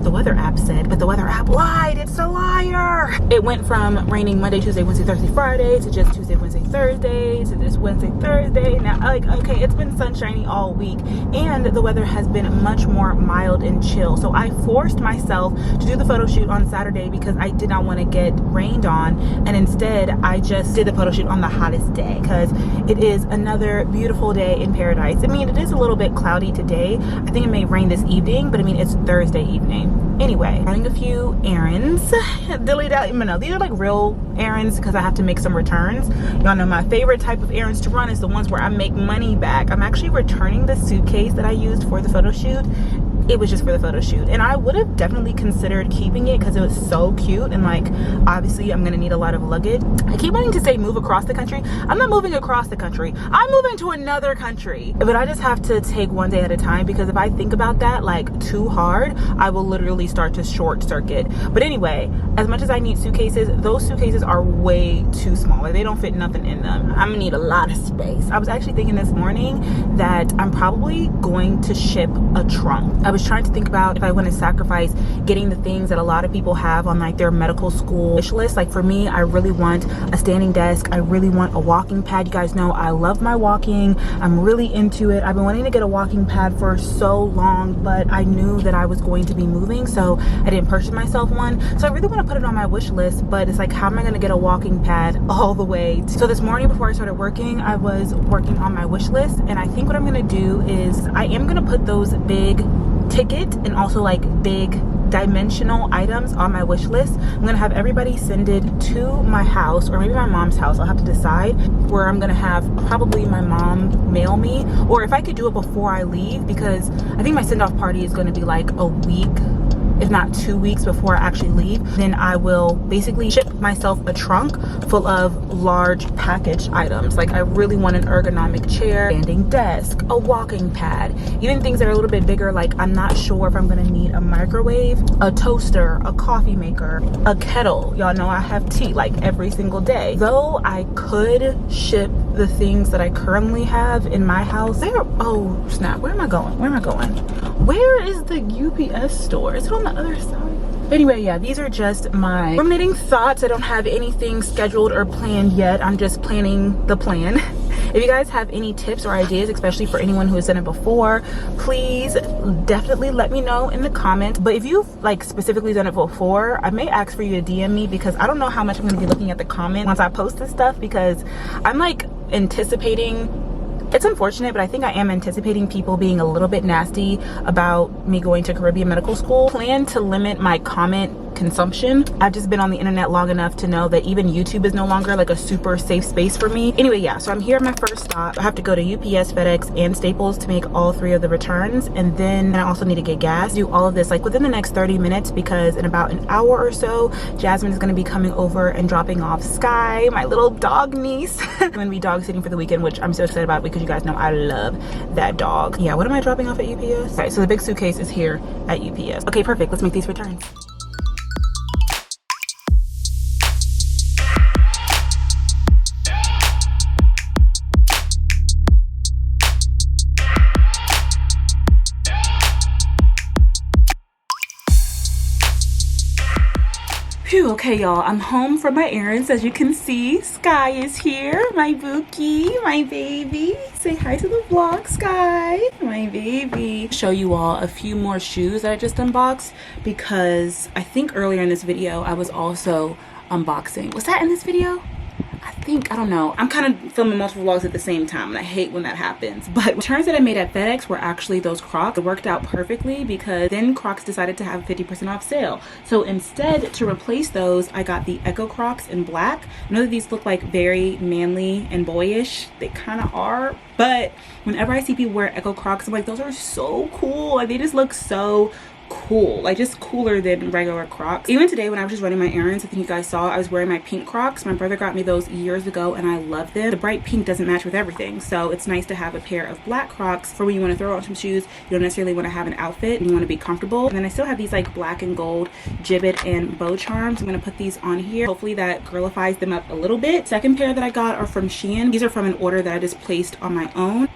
the weather app said, but the weather app lied. It's a liar. It went from raining Monday, Tuesday, Wednesday, Thursday, Friday to just Tuesday, Wednesday, Thursday to just Wednesday, Thursday. Now, like, okay, it's been sunshiny all week, and the weather has been much more mild and chill. So I forced myself to do the photo shoot on Saturday because I did not want to get rained on, and instead I just did the photo shoot on the hottest day because it is another beautiful day in paradise. I mean, it is a little bit cloudy today. I think it may rain this evening, but I mean, it's Thursday evening. Anyway, running a few errands. No, these are like real errands because I have to make some returns. Y'all know my favorite type of errands to run is the ones where I make money back. I'm actually returning the suitcase that I used for the photo shoot. It was just for the photo shoot, and I would have definitely considered keeping it because it was so cute, and like obviously I'm gonna need a lot of luggage. I keep wanting to say move across the country. I'm not moving across the country, I'm moving to another country, but I just have to take one day at a time because if I think about that like too hard, I will literally start to short circuit. But anyway, as much as I need suitcases, those suitcases are way too small. Like, they don't fit nothing in them. I'm gonna need a lot of space. I was actually thinking this morning that I'm probably going to ship a trunk. I was trying to think about if I want to sacrifice getting the things that a lot of people have on like their medical school wish list. Like for me, I really want a standing desk. I really want a walking pad. You guys know I love my walking. I'm really into it. I've been wanting to get a walking pad for so long, but I knew that I was going to be moving, so I didn't purchase myself one. So I really want to put it on my wish list, but it's like, how am I going to get a walking pad all the way so this morning before I started working, I was working on my wish list, and I think what I'm going to do is I am going to put those big ticket and also like big dimensional items on my wish list. I'm gonna have everybody send it to my house or maybe my mom's house. I'll have to decide where I'm gonna have probably my mom mail me, or if I could do it before I leave, because I think my send-off party is gonna be like a week, if not 2 weeks before I actually leave. Then I will basically ship myself a trunk full of large packaged items. Like I really want an ergonomic chair, standing desk, a walking pad, even things that are a little bit bigger. Like I'm not sure if I'm gonna need a microwave, a toaster, a coffee maker, a kettle. Y'all know I have tea like every single day. Though I could ship the things that I currently have in my house. Oh snap, where am I going? Where is the UPS store? Is it on the other side? Anyway, yeah, these are just my ruminating thoughts. I don't have anything scheduled or planned yet. I'm just planning the plan. If you guys have any tips or ideas, especially for anyone who has done it before, please definitely let me know in the comments. But if you've like specifically done it before, I may ask for you to DM me because I don't know how much I'm going to be looking at the comments once I post this stuff, because I'm like anticipating. It's unfortunate, but I think I am anticipating people being a little bit nasty about me going to Caribbean medical school. Plan to limit my comment consumption. I've just been on the internet long enough to know that even YouTube is no longer like a super safe space for me. Anyway, yeah, so I'm here at my first stop. I have to go to UPS, FedEx, and Staples to make all 3 of the returns, and then I also need to get gas. Do all of this like within the next 30 minutes because in about an hour or so, Jasmine is going to be coming over and dropping off Sky, my little dog niece. I'm going to be dog sitting for the weekend, which I'm so excited about because you guys know I love that dog. Yeah, what am I dropping off at UPS? All right, so the big suitcase is here at UPS. Okay, perfect. Let's make these returns. Phew, okay y'all, I'm home from my errands. As you can see, Sky is here, my Bookie, my baby. Say hi to the vlog, Sky, my baby. Show you all a few more shoes that I just unboxed because I think earlier in this video I was also unboxing. Was that in this video? I don't know. I'm kind of filming multiple vlogs at the same time and I hate when that happens. But returns that I made at FedEx were actually those Crocs. It worked out perfectly because then Crocs decided to have a 50% off sale. So instead, to replace those, I got the Echo Crocs in black. I know that these look like very manly and boyish. They kind of are. But whenever I see people wear Echo Crocs, I'm like, those are so cool. Like, they just look so cool, like just cooler than regular Crocs. Even today when I was just running my errands, I think you guys saw I was wearing my pink Crocs. My brother got me those years ago and I love them. The bright pink doesn't match with everything, so it's nice to have a pair of black Crocs for when you want to throw on some shoes. You don't necessarily want to have an outfit and you want to be comfortable. And then I still have these like black and gold gibbet and bow charms. I'm going to put these on here. Hopefully that girlifies them up a little bit. Second pair that I got are from SHEIN. These are from an order that I just placed on my own.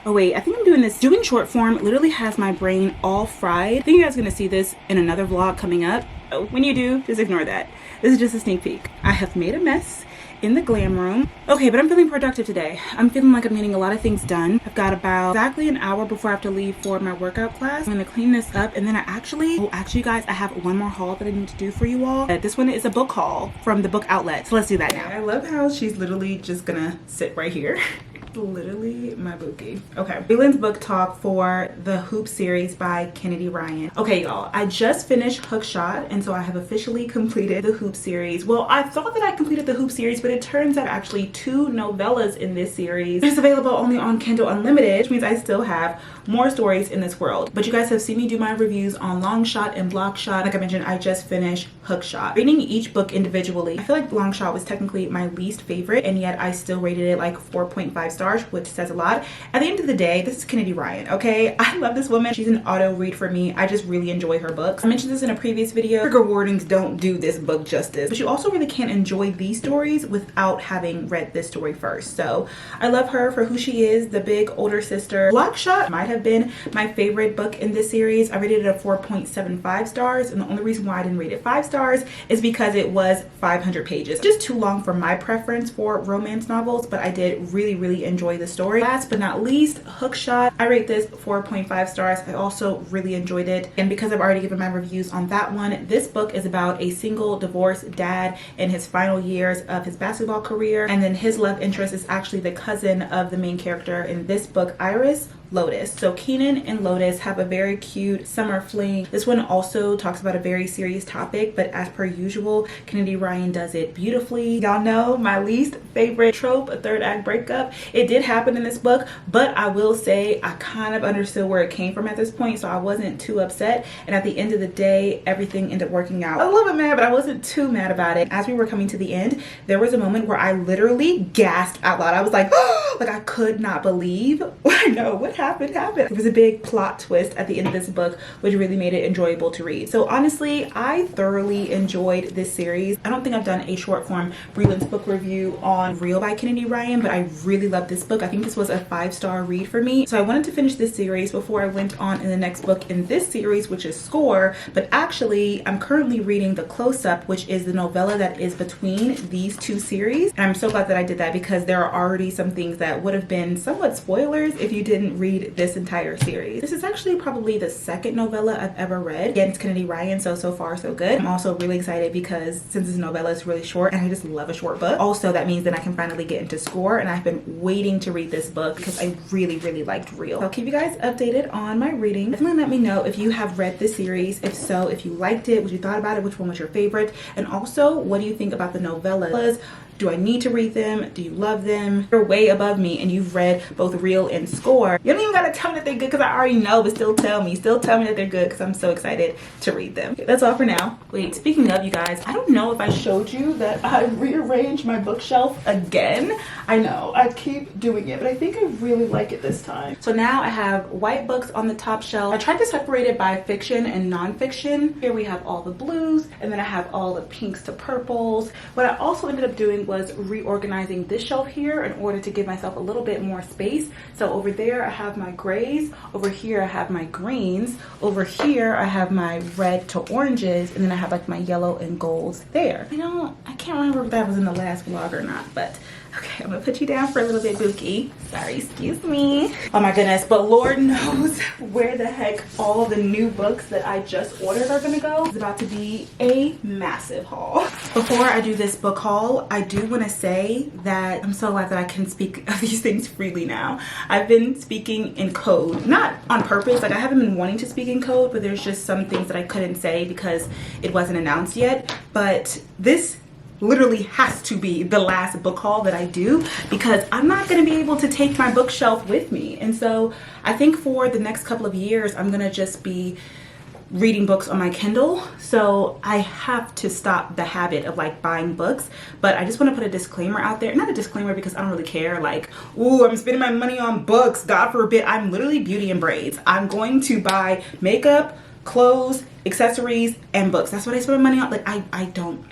Oh wait, I think I'm doing this. Doing short form literally has my brain all fried. I think you guys are gonna see this in another vlog coming up. Oh, when you do, just ignore that. This is just a sneak peek. I have made a mess in the glam room. Okay, but I'm feeling productive today. I'm feeling like I'm getting a lot of things done. I've got about exactly an hour before I have to leave for my workout class. I'm gonna clean this up, and then actually guys, I have one more haul that I need to do for you all. This one is a book haul from the book outlet. So let's do that now. I love how she's literally just gonna sit right here. Literally my bookie. Okay, Brelynn's book talk for the Hoop series by Kennedy Ryan. Okay, y'all, I just finished Hookshot, and so I have officially completed the Hoop series. Well, I thought that I completed the Hoop series, but it turns out actually 2 novellas in this series. It's available only on Kindle Unlimited, which means I still have more stories in this world. But you guys have seen me do my reviews on Longshot and Blockshot. Like I mentioned, I just finished Hookshot. Rating each book individually, I feel like Longshot was technically my least favorite, and yet I still rated it like 4.5 stars, which says a lot. At the end of the day, this is Kennedy Ryan, okay? I love this woman. She's an auto read for me. I just really enjoy her books. I mentioned this in a previous video. Trigger warnings don't do this book justice, but you also really can't enjoy these stories without having read this story first. So I love her for who she is, the big older sister. Blockshot might have been my favorite book in this series. I rated it a 4.75 stars, and the only reason why I didn't rate it 5 stars is because it was 500 pages. Just too long for my preference for romance novels, but I did really enjoy the story. Last but not least, Hookshot. I rate this 4.5 stars. I also really enjoyed it, and because I've already given my reviews on that one, this book is about a single divorced dad in his final years of his basketball career, and then his love interest is actually the cousin of the main character in this book, Iris, Lotus. So Keenan and Lotus have a very cute summer fling. This one also talks about a very serious topic, but as per usual, Kennedy Ryan does it beautifully. Y'all know my least favorite trope, a third act breakup. It did happen in this book, but I will say I kind of understood where it came from at this point, so I wasn't too upset, and at the end of the day, everything ended up working out. I was a little bit mad, but I wasn't too mad about it. As we were coming to the end, there was a moment where I literally gasped out loud. I was like, oh, like I could not believe. I know what happened. There was a big plot twist at the end of this book, which really made it enjoyable to read. So honestly, I thoroughly enjoyed this series. I don't think I've done a short form Brelynn's book review on Real by Kennedy Ryan, but I really love this book. I think this was a 5-star read for me. So I wanted to finish this series before I went on in the next book in this series, which is Score. But actually, I'm currently reading The Close-Up, which is the novella that is between these 2 series. And I'm so glad that I did that, because there are already some things that would have been somewhat spoilers if you didn't read this entire series. This is actually probably the 2nd novella I've ever read. Again, it's Kennedy Ryan, so far so good. I'm also really excited because since this novella is really short, and I just love a short book, also that means that I can finally get into Score, and I've been waiting to read this book because I really liked Real. So I'll keep you guys updated on my reading. Definitely let me know if you have read this series. If so, if you liked it, what you thought about it, which one was your favorite, and also what do you think about the novellas? Do I need to read them? Do you love them? You're way above me and you've read both Real and Score. You don't even gotta tell me that they're good because I already know, but still tell me that they're good because I'm so excited to read them. Okay, that's all for now. Wait, speaking of, you guys, I don't know if I showed you that I rearranged my bookshelf again. I know, I keep doing it, but I think I really like it this time. So now I have white books on the top shelf. I tried to separate it by fiction and nonfiction. Here we have all the blues, and then I have all the pinks to purples. What I also ended up doing was reorganizing this shelf here in order to give myself a little bit more space. So over there I have my grays, over here I have my greens, over here I have my red to oranges, and then I have like my yellow and golds there. I can't remember if that was in the last vlog or not, but okay, I'm gonna put you down for a little bit, Bookie. Sorry, excuse me. Oh my goodness, but Lord knows where the heck all the new books that I just ordered are gonna go. It's about to be a massive haul. Before I do this book haul, I do wanna say that I'm so glad that I can speak of these things freely now. I've been speaking in code, not on purpose, like I haven't been wanting to speak in code, but there's just some things that I couldn't say because it wasn't announced yet. But this literally has to be the last book haul that I do because I'm not going to be able to take my bookshelf with me. And so I think for the next couple of years, I'm going to just be reading books on my Kindle. So I have to stop the habit of like buying books. But I just want to put a disclaimer out there. Not a disclaimer because I don't really care. Like, ooh, I'm spending my money on books. God forbid. I'm literally beauty and braids. I'm going to buy makeup, clothes, accessories, and books. That's what I spend my money on. Like I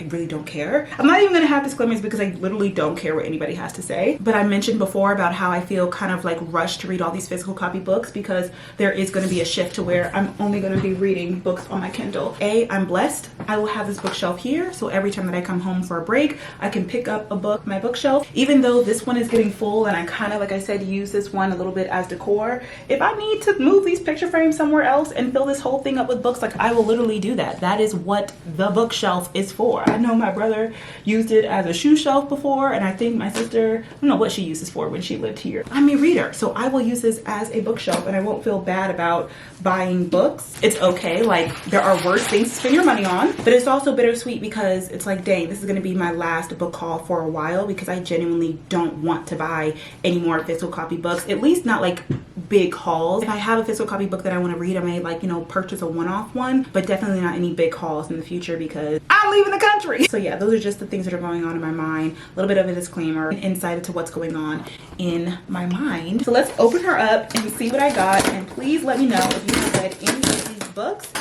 really don't care. I'm not even gonna have disclaimers because I literally don't care what anybody has to say. But I mentioned before about how I feel kind of like rushed to read all these physical copy books because there is going to be a shift to where I'm only going to be reading books on my Kindle. I'm blessed. I will have this bookshelf here, so every time that I come home for a break, I can pick up a book, my bookshelf. Even though this one is getting full and I kind of, like I said, use this one a little bit as decor, if I need to move these picture frames somewhere else and fill this whole thing up with books, like I will literally do that. That is what the bookshelf is for. I know my brother used it as a shoe shelf before, and I think my sister, I don't know what she uses for when she lived here. I'm a reader, so I will use this as a bookshelf and I won't feel bad about buying books. It's okay, like there are worse things to spend your money on, but it's also bittersweet because it's like, dang, this is gonna be my last book haul for a while because I genuinely don't want to buy any more physical copy books, at least not like big hauls. If I have a physical copy book that I want to read, I may like, you know, purchase a one-off one, but definitely not any big hauls in the future because I'm leaving the country. So yeah, those are just the things that are going on in my mind. A little bit of a disclaimer, an insight into what's going on in my mind. So let's open her up and see what I got, and please let me know if you have read any of these books.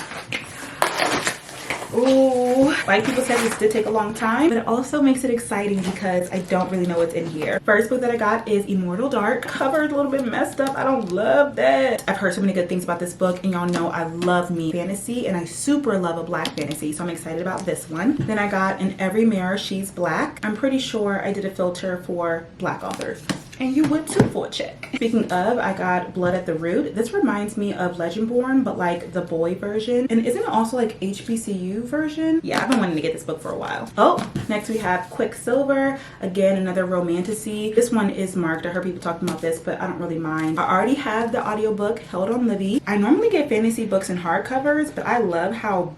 Ooh, like people said, this did take a long time, but it also makes it exciting because I don't really know what's in here. First book that I got is Immortal Dark. Cover's a little bit messed up. I don't love that. I've heard so many good things about this book, and y'all know I love me fantasy, and I super love a black fantasy, so I'm excited about this one. Then I got In Every Mirror She's Black. I'm pretty sure I did a filter for black authors, and you would too for a check. Speaking of, I got Blood at the Root. This reminds me of Legendborn, but like the boy version. And isn't it also like HBCU version? Yeah, I've been wanting to get this book for a while. Oh, next we have Quicksilver. Again, another romantasy. This one is marked. I heard people talking about this, but I don't really mind. I already have the audiobook held on Libby. I normally get fantasy books in hardcovers, but I love how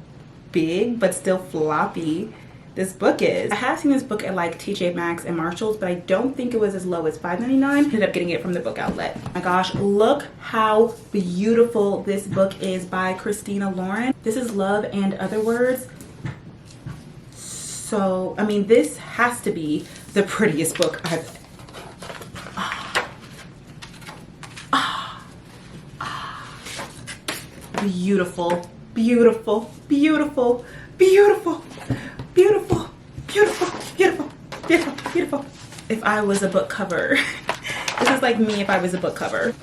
big but still floppy this book is. I have seen this book at like TJ Maxx and Marshalls, but I don't think it was as low as $5.99. Ended up getting it from the book outlet. Oh my gosh, look how beautiful this book is by Christina Lauren. This is Love and Other Words. So, I mean, this has to be the prettiest book I've beautiful, beautiful, beautiful, beautiful. Beautiful, beautiful, beautiful, beautiful, beautiful. If I was a book cover, this is like me if I was a book cover.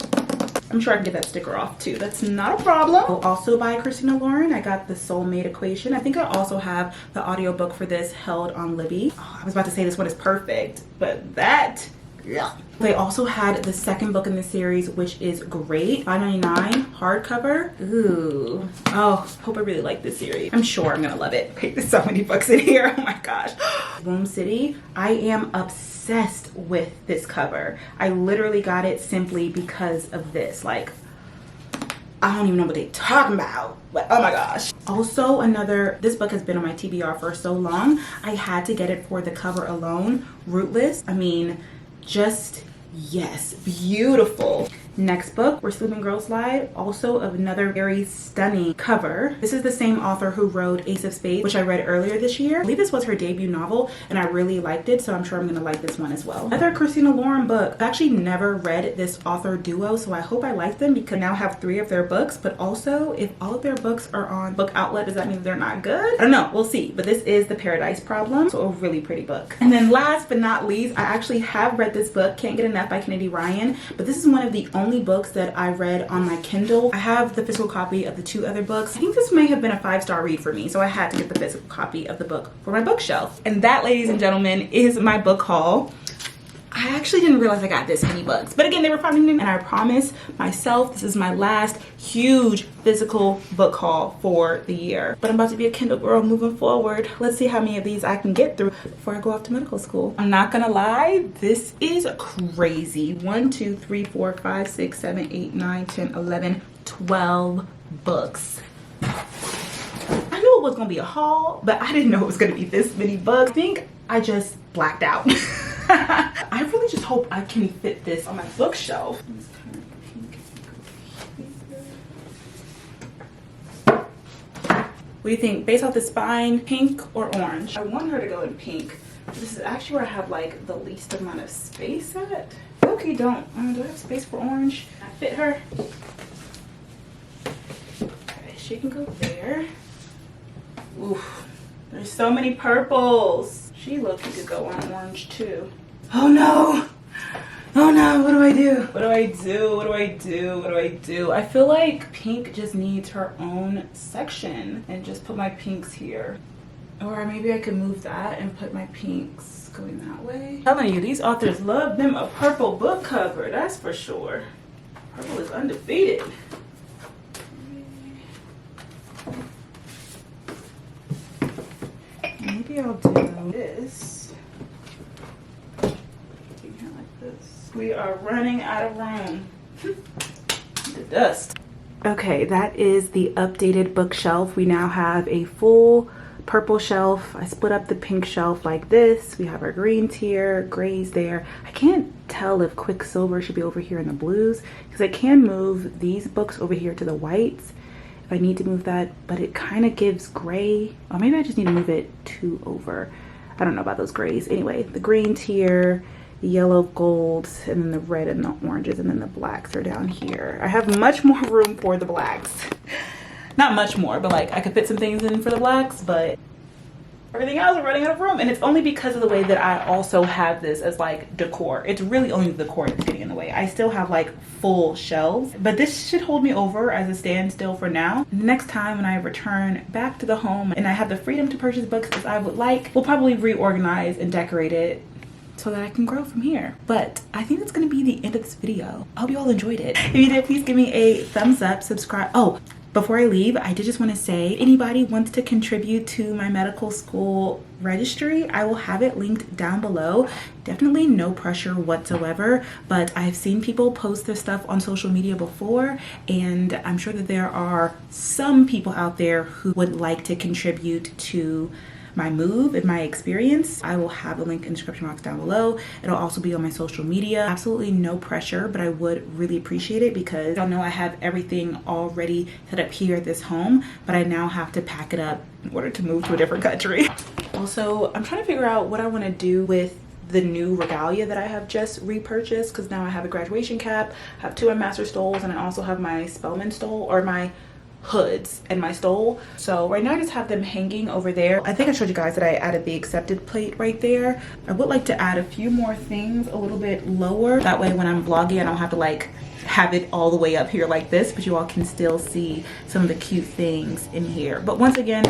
I'm sure I can get that sticker off too. That's not a problem. Also by Christina Lauren, I got The Soulmate Equation. I think I also have the audiobook for this held on Libby. Oh, I was about to say this one is perfect, but that, yeah. They also had the second book in the series, which is great. $5.99 hardcover. Ooh. Oh, hope I really like this series. I'm sure I'm gonna love it. Okay, there's so many books in here. Oh my gosh. Womb City. I am obsessed with this cover. I literally got it simply because of this. Like, I don't even know what they're talking about, but oh my gosh. Also another, this book has been on my TBR for so long, I had to get it for the cover alone. Rootless. I mean, just yes, beautiful. Next book, Where Sleeping Girls Slide, also of another very stunning cover. This is the same author who wrote Ace of Spades, which I read earlier this year. I believe this was her debut novel, and I really liked it, so I'm sure I'm gonna like this one as well. Another Christina Lauren book. I've actually never read this author duo, so I hope I like them because I now have 3 of their books, but also if all of their books are on book outlet, does that mean they're not good? I don't know, we'll see. But this is The Paradise Problem, so a really pretty book. And then last but not least, I actually have read this book, Can't Get Enough by Kennedy Ryan, but this is one of the only books that I read on my Kindle. I have the physical copy of the 2 other books. I think this may have been a 5-star read for me, so I had to get the physical copy of the book for my bookshelf. And that, ladies and gentlemen, is my book haul. I actually didn't realize I got this many books, but again, they were $5.99, and I promise myself this is my last huge physical book haul for the year. But I'm about to be a Kindle girl moving forward. Let's see how many of these I can get through before I go off to medical school. I'm not gonna lie, this is crazy. 1, 2, 3, 4, 5, 6, 7, 8, 9, 10, 11, 12 books. I knew it was gonna be a haul, but I didn't know it was gonna be this many books. I think I just blacked out. I really just hope I can fit this on my bookshelf. What do you think? Based off the spine, pink or orange? I want her to go in pink. This is actually where I have like the least amount of space at. Okay, do I have space for orange? I fit her. Okay, she can go there. Oof. There's so many purples. She lucky to go on orange too. Oh no. Oh no, what do I do? What do I do? What do I do? What do I do? I feel like pink just needs her own section and just put my pinks here. Or maybe I could move that and put my pinks going that way. I'm telling you, these authors love them a purple book cover, that's for sure. Purple is undefeated. Maybe I'll do this. Like this. We are running out of room. The dust. Okay, that is the updated bookshelf. We now have a full purple shelf. I split up the pink shelf like this. We have our greens here, grays there. I can't tell if Quicksilver should be over here in the blues because I can move these books over here to the whites if I need to move that, but it kind of gives gray. Or maybe I just need to move it 2 over. I don't know about those grays. Anyway, the greens here, the yellow golds, and then the red and the oranges, and then the blacks are down here. I have much more room for the blacks. Not much more, but like I could fit some things in for the blacks, but everything else is running out of room. And it's only because of the way that I also have this as like decor. It's really only the decor that's getting in the way. I still have like full shelves, but this should hold me over as a standstill for now. Next time when I return back to the home and I have the freedom to purchase books as I would like, we'll probably reorganize and decorate it so that I can grow from here. But I think that's gonna be the end of this video. I hope you all enjoyed it. If you did, please give me a thumbs up, subscribe. Oh, before I leave, I did just want to say, anybody wants to contribute to my medical school registry, I will have it linked down below. Definitely no pressure whatsoever, but I've seen people post their stuff on social media before, and I'm sure that there are some people out there who would like to contribute to my move and my experience. I will have a link in the description box down below. It'll also be on my social media. Absolutely no pressure, but I would really appreciate it because y'all know I have everything already set up here at this home, but I now have to pack it up in order to move to a different country. Also, I'm trying to figure out what I want to do with the new regalia that I have just repurchased, because now I have a graduation cap, I have 2 of my master stoles, and I also have my Spellman stole, or my hoods and my stole. So right now I just have them hanging over there. I think I showed you guys that I added the accepted plate right there. I would like to add a few more things a little bit lower. That way when I'm vlogging, I don't have to like have it all the way up here like this, but you all can still see some of the cute things in here. But once again,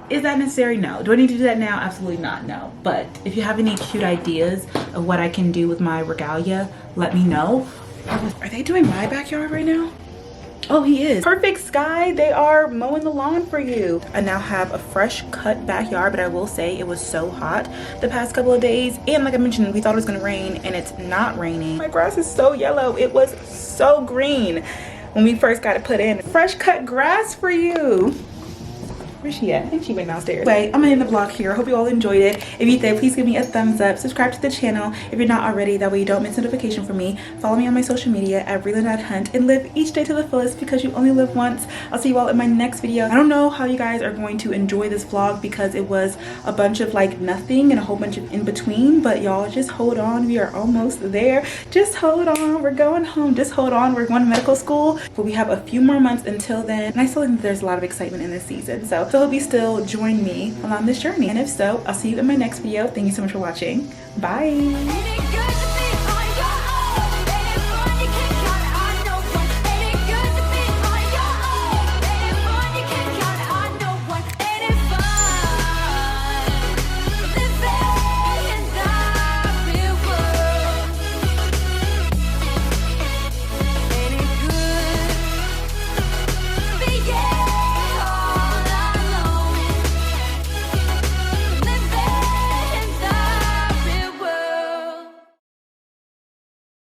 is that necessary? No. Do I need to do that now? Absolutely not, no. But if you have any cute ideas of what I can do with my regalia, let me know. Are they doing my backyard right now? Oh, he is. Perfect Sky, they are mowing the lawn for you. I now have a fresh cut backyard, but I will say it was so hot the past couple of days. And like I mentioned, we thought it was gonna rain and it's not raining. My grass is so yellow. It was so green when we first got it put in. Fresh cut grass for you. Where's she at? I think she went downstairs. Anyway, I'm gonna end the vlog here. I hope you all enjoyed it. If you did, please give me a thumbs up. Subscribe to the channel if you're not already. That way you don't miss notification from me. Follow me on my social media at Brelynn.hunt and live each day to the fullest because you only live once. I'll see you all in my next video. I don't know how you guys are going to enjoy this vlog because it was a bunch of like nothing and a whole bunch of in between, but y'all just hold on. We are almost there. Just hold on. We're going home. Just hold on. We're going to medical school, but we have a few more months until then. And I still think there's a lot of excitement in this season. So I hope you still join me along this journey. And if so, I'll see you in my next video. Thank you so much for watching. Bye.